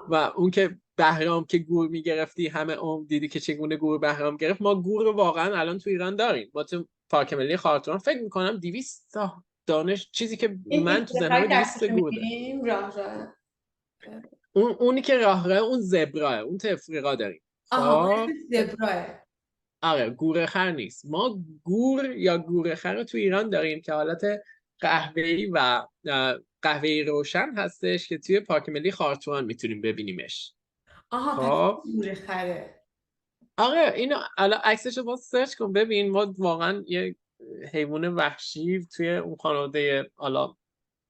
و اون که بهرام که گور میگرفتی همه دیدی که چگونه گور بهرام گرفت، ما گور رو واقعا الان تو ایران داریم. ما تو پارک ملی خارتوران فکر میکنم 200 تا دانش چیزی که من تو ذهنم 200 تا گور دارم. می‌بینیم راه اونی که راه اون زبراه، اون تو افریقا داریم. آها اون خب اسمش زبراه. آره گورخر نیست. ما گور یا گورخر رو تو ایران داریم که حالت قهوه‌ای و قهوه‌ای روشن هستش که توی پارک ملی خارتوان میتونیم ببینیمش. آها پس خب گورخره. آره اینو الان عکسشو باز سرچ کن ببین، ما واقعا یه حیوان وحشی توی اون خانواده حالا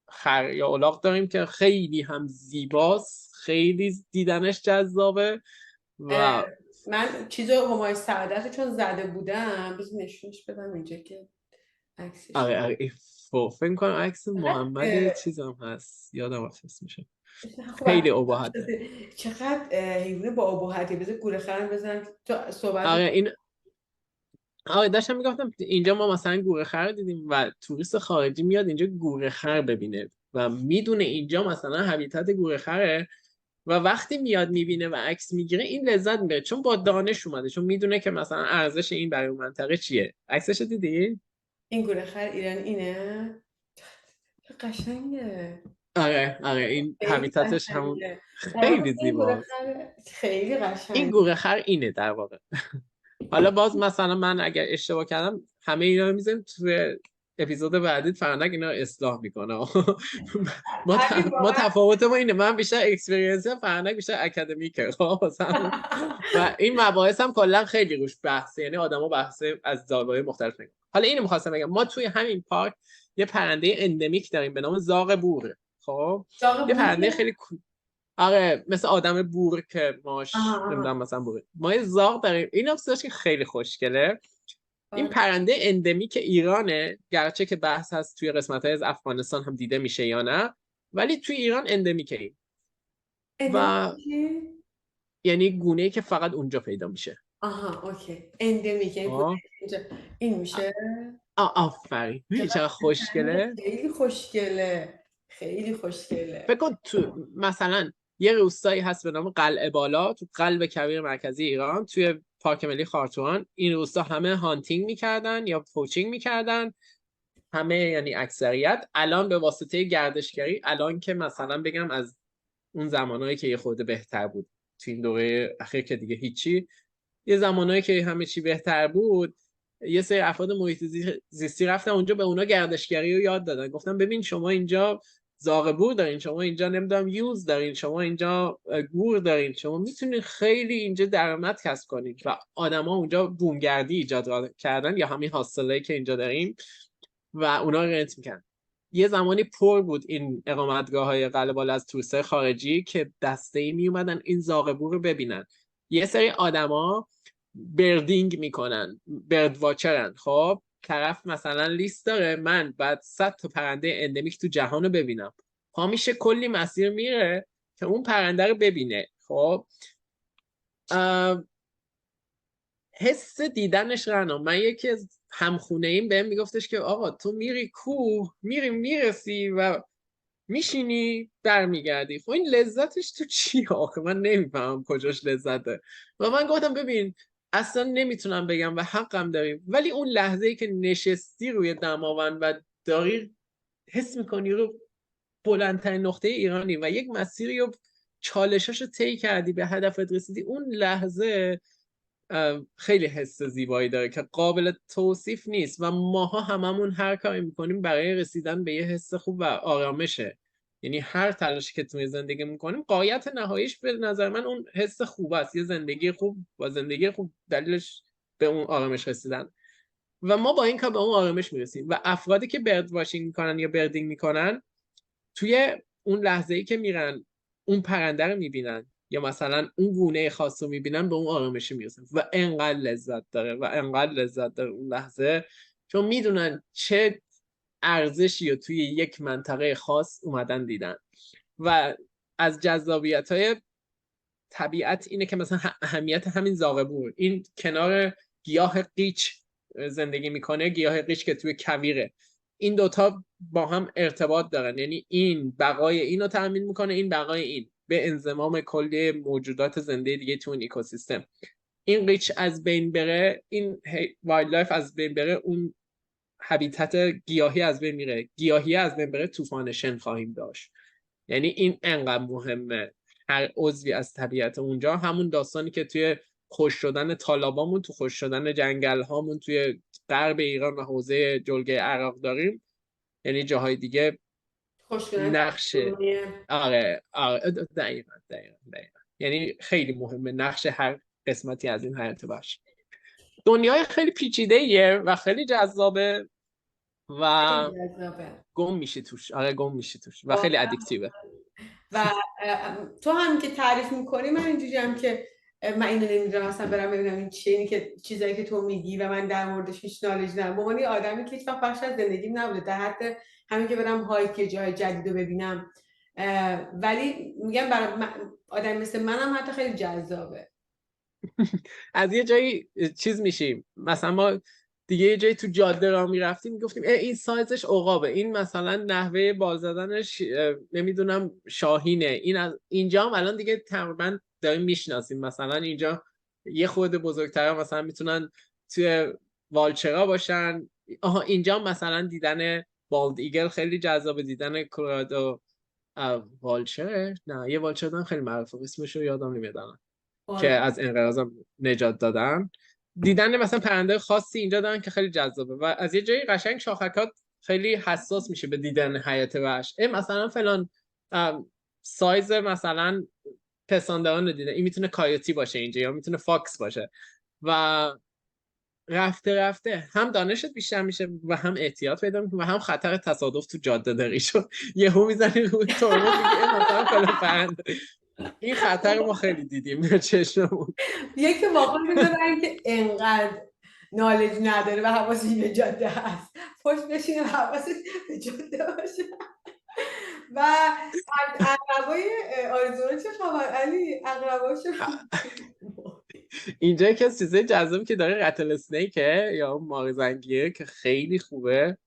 خر یا الاغ داریم که خیلی هم زیباست، خیلی دیدنش جذابه. و من چیزو همای سعادت رو چون زده بودم بذار نشونش بدم اینجا که عکسش آره فکر می‌کنم عکس چقدر محمد چیزم هست، یادم رفت اسمشه. خوب خیلی عکس ابهت داره. شده. چقدر حیوان با ابهتی. بذار گورخرم بزنم تو صحبت. آره این آره داشتم میگفتم اینجا ما مثلا گورخر دیدیم و توریست خارجی میاد اینجا گورخر ببینه و میدونه اینجا مثلا هابیتات گورخره و وقتی میاد میبینه و عکس میگیره این لذت میبره چون با دانش اومده، چون میدونه که مثلا ارزش این برای اون منطقه چیه. عکسش دیدی؟ این گورخر ایران اینه. چه قشنگه. آره این خیلی هابیتاتش همون قشنگه. در واقع خیلی این زیباست. گورخر خیلی این قشنگ. گورخر اینه در واقع. حالا باز مثلا من اگر اشتباه کردم همه اینا رو میذاریم توی اپیزود بعدی، فرنک اینا رو اصلاح میکنه. علی ما واقعا تفاوت ما اینه، من بیشتر اکسپریانس، فرنک بیشتر اکادمیکه. خب و این مباحث هم کلا خیلی روش بحثه، یعنی آدما بحث از زاویه‌های مختلف میگن. حالا اینو می‌خواستم بگم، ما توی همین پارک یه پرنده اندمیک داریم به نام زاغ بور. خب داغ یه پرنده بوته. خیلی آره مثل آدم بور که آها ماش آها. نمیدونم مثلا بوره. ما یه زاغ داریم، این افسش که خیلی خوشگله. این آره. پرنده اندمیک ایرانه، گرچه که بحث هست توی قسمت‌های از افغانستان هم دیده میشه یا نه، ولی توی ایران اندمیکه این و اندمیکه. یعنی گونه‌ای که فقط اونجا پیدا میشه. آها اوکی اندمیکه این گونه آه اینجا این میشه. آفرین می‌بینی چقدر چقدر قشنگه. خوشگله. خیلی خوشگله. خیلی خوشگله. فکر کن تو مثلا یه روستایی هست به نام قلعه بالا تو قلب کویر مرکزی ایران توی پارک ملی خارتوان. این روستا همه هانتینگ میکردن یا پوچینگ میکردن، همه یعنی اکثریت. الان به واسطه گردشگری، الان که مثلا بگم از اون زمانهایی که یه خورده بهتر بود تو این دوره اخیر که دیگه هیچی، یه زمانهایی که همه چی بهتر بود، یه سری افراد محیط زیستی رفتن اونجا به اونا گردشگری رو یاد دادن. گفتم ببین شما اینجا زاغبور دارین، شما اینجا نمیدونم یوز دارین، شما اینجا گور دارین، شما میتونین خیلی اینجا درآمد کسب کنید. و آدما اونجا بومگردی ایجاد کردن یا همین هاستلایی که اینجا داریم و اونا رو رنت میکنن. یه زمانی پر بود این اقامتگاه‌های قلعه بالا از توریست‌های خارجی که دسته‌ای میومدن این زاغبور رو ببینن. یه سری آدما بردینگ میکنن، برد واچرن. خب طرف مثلا لیست داره من بعد 100 تا پرنده اندمیک تو جهان رو ببینم، پا میشه کلی مسیر میره که اون پرنده رو ببینه. خب حس دیدنش رنا، من یکی از همخونه ایم بهم میگفتش که آقا تو میری کوه، میرسی و میشینی برمیگردی، خب این لذتش تو چیه آخه؟ من نمیفهمم کجاش لذت داره. و من گفتم ببین اصلا نمیتونم بگم و حقم داریم، ولی اون لحظه ای که نشستی روی دماوند و داری حس میکنی رو بلندترین نقطه ایرانی و یک مسیری رو چالشاشو طی کردی به هدفت رسیدی، اون لحظه خیلی حس زیبایی داره که قابل توصیف نیست. و ماها هممون هر کاری میکنیم برای رسیدن به یه حس خوب و آرامشه. یعنی هر تلاشی که توی زندگی میکنیم قایت نهاییش به نظر من اون حس خوب است. یه زندگی خوب و زندگی خوب دلیلش به اون آرامش رسیدن و ما با این کار به اون آرامش میرسیم. و افرادی که برد واشینگ میکنن یا بردینگ میکنن توی اون لحظه ای که میرن اون پرنده رو میبینن یا مثلا اون گونه خاص رو میبینن به اون آرامشی میرسن و انقدر لذت داره و انقدر لذت داره اون لحظه، چون میدونن چه ارزشی رو توی یک منطقه خاص اومدن دیدن. و از جذابیت‌های طبیعت اینه که مثلا اهمیت همین زاغبور، این کنار گیاه قیچ زندگی میکنه، گیاه قیچ که توی کویره این دوتا با هم ارتباط دارن، یعنی این بقای اینو تضمین میکنه، این بقای این، به انضمام کلی موجودات زنده دیگه تو اون اکوسیستم. این ریچ از بین بره، این وایلد لایف از بین بره، اون هابیتات گیاهی از بین میره، گیاهی از بین بره، طوفان شن خواهیم داشت. یعنی این انقدر مهمه. هر عضوی از طبیعت اونجا، همون داستانی که توی خوش شدن تالابامون، تو خوش شدن جنگل هامون توی غرب ایران و حوزه جلگه عراق داریم، یعنی جاهای دیگه نقش. آره دقیقاً. یعنی خیلی مهمه نقش هر قسمتی از این حیات وحش. دنیای خیلی پیچیده‌ایه و خیلی جذابه و گم میشی توش. آره گم میشی توش و خیلی ادیکتیوه. و تو هم که تعریف میکنی من اینجوری هم که من اینو نمیدونم اصلا، برم ببینم این چیه، اینی که چیزایی که تو میگی و من در موردش هیچ نالج ندارم. به عنوان آدمی که هیچ وقت بخش از زندگیم نبوده، در حد همین که برم هایک جای جدید رو ببینم، ولی میگم برای آدمی مثل منم حتی خیلی جذابه. از یه جایی چیز میشیم، مثلا ما دیگه یه جایی تو جاده راه میرفتیم میگفتیم این سایزش عقابه، این مثلا نحوه بال زدنش نمیدونم شاهینه، این از اینجا هم الان دیگه تقریبا داریم میشناسیم. مثلا اینجا یه خود بزرگتر مثلا میتونن توی والچرا باشن. اینجا مثلا دیدن بالد ایگل خیلی جذابه، دیدن کلرادو والچر، نه یه والچر خیلی معروفه اسمشو یادم نمیاد که از انقراض نجات دادن. دیدن مثلا پرنده خاصی اینجا دارن که خیلی جذابه و از یه جایی قشنگ شاخکات خیلی حساس میشه به دیدن حیات وحش. مثلا فلان سایز مثلا پستانداران رو دیدن، این میتونه کایوتی باشه اینجا یا میتونه فاکس باشه و رفته رفته هم دانشت بیشتر میشه و هم احتیاط پیدا میکنی و هم خطر تصادف تو جاده داری، چون یهو میزنی روی ترمز میگی مثلا فلان پرنده. این خطر ما خیلی دیدیم به چشممون. یکی واقعا میدونن که انقدر نالج نداره و حواسش به جاده هست، پشت بشینه و حواسش به جاده باشه. و اقربای آریزونا چه خبر علی؟ اقرباشو اینجا که چیزای جذابی که داره رتل اسنیکه یا مار زنگیه که خیلی خوبه.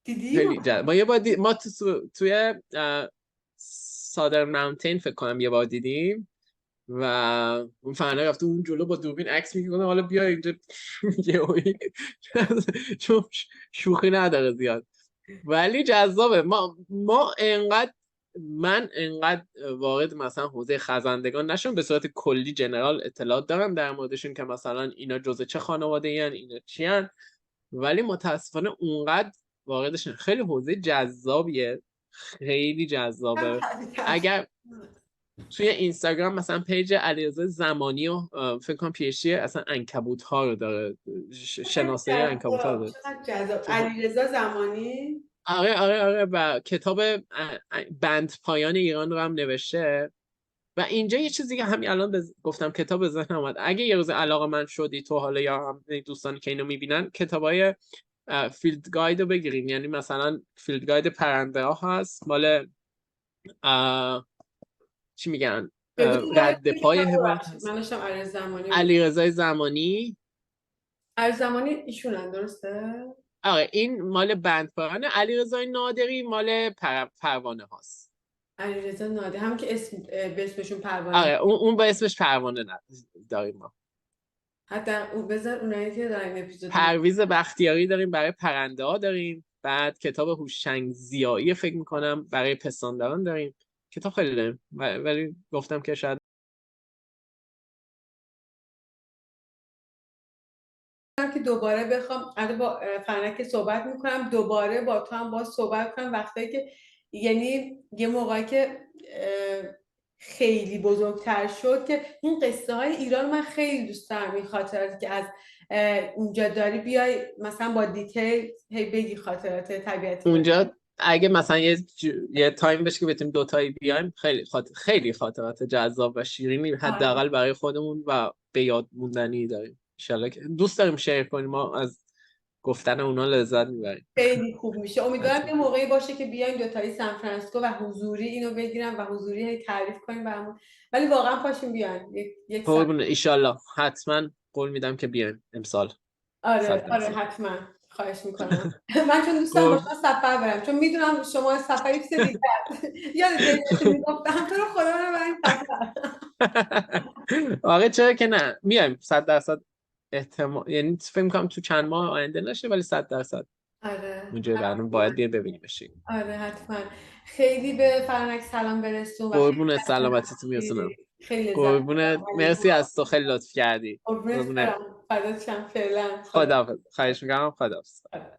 دیدی؟ ما یه بار ما توی سادرن ماونتین فکر کنم یه بار دیدیم و اون فنه رفته اون جلو با دوربین عکس میگیره، حالا بیا اینجا چون شوخی نداره زیاد ولی جذابه. من انقدر وارد مثلا حوزه خزندگان نشون، به صورت کلی جنرال اطلاعات دارم در موردشون که مثلا اینا جزء چه خانواده این، اینا چی هن، ولی متاسفانه اونقدر واردشون. خیلی حوزه جذابیه، خیلی جذابه. اگر توی اینستاگرام مثلا پیج علیرضا زمانی و فکر کنم پیشی اصلا عنکبوت ها رو داره، شناسایی عنکبوت ها رو داره. علیرضا زمانی. آره و کتاب بند پایان ایران رو هم نوشته. و اینجا یه چیزی که همین الان گفتم کتاب به ذهنم اومد، اگه یه روز علاقه من شدی تو حالا یا هم دوستانی که اینو میبینن، کتابای فیلد گاید رو بگیریم. یعنی مثلا فیلد گاید پرنده ها هست مال چی میگن رد پای حمایت هست، علیرضا زمانی. علیرضا زمانی ایشونن درسته؟ آره این مال بند پایانه، علیرضا نادری مال پروانه هاست. علیرضا نادری هم که اسم به اسمشون پروانه. آره اون به اسمش پروانه داریم ما. حتی اون بذار اونایی که داریم اپیزود پرویز بختیاری داریم برای پرنده ها داریم، بعد کتاب هوشنگ ضیایی فکر میکنم برای پستانداران داریم. کتاب خیلی داریم ولی گفتم که شاید که دوباره بخوام با فرنک صحبت میکنم، دوباره با تو هم باز صحبت کنم وقتی که یعنی یه موقعی که خیلی بزرگتر شد که این قصه های ایران من خیلی دوست دارم، این خاطراتی که از اونجا داری بیای مثلا با دیتیل هی بگی خاطرات طبیعتی اونجا. اگه مثلا یه تایم بشه که بتونیم دوتایی بیایم، خیلی خاطرات جذاب و شیرینی حداقل برای خودمون و به یاد موندنی داریم. انشالله که دوست داریم شیر کنیم، ما از گفتن اونا لذت میبریم. خیلی خوب میشه. امیدوارم یه موقعی باشه که بیایم دوتایی سان فرانسیسکو و حضوری اینو بگیرم و حضوری تعریف کنیم برامون، ولی واقعا پاشیم بیاین یک قربون ایشالله، حتما قول میدم که بیایم امسال. آره حتما. خواهش میکنم. من چون دوست دارم با شما سفر برم، چون میدونم شما سفری چیز دیگه یادت میگفتم تو رو خدا رو بریم سفر. آره چرا که نه، میایم 100% احتمال، یعنی فکر میکنم تو چند ماه آینده نشه، ولی 100% آره اونجای برنامه باید بیا ببینیمش. آره حتما. خیلی به فرانک سلام برسون و خیلی قربون لذت سلامتی تو میرسونم. خیلی لذت قربون، مرسی از تو، خیلی لطف کردی. قربونت قربون برم. فدات شم. فعلا خداحافظ. خواهش میکنم. خداحافظ. خدا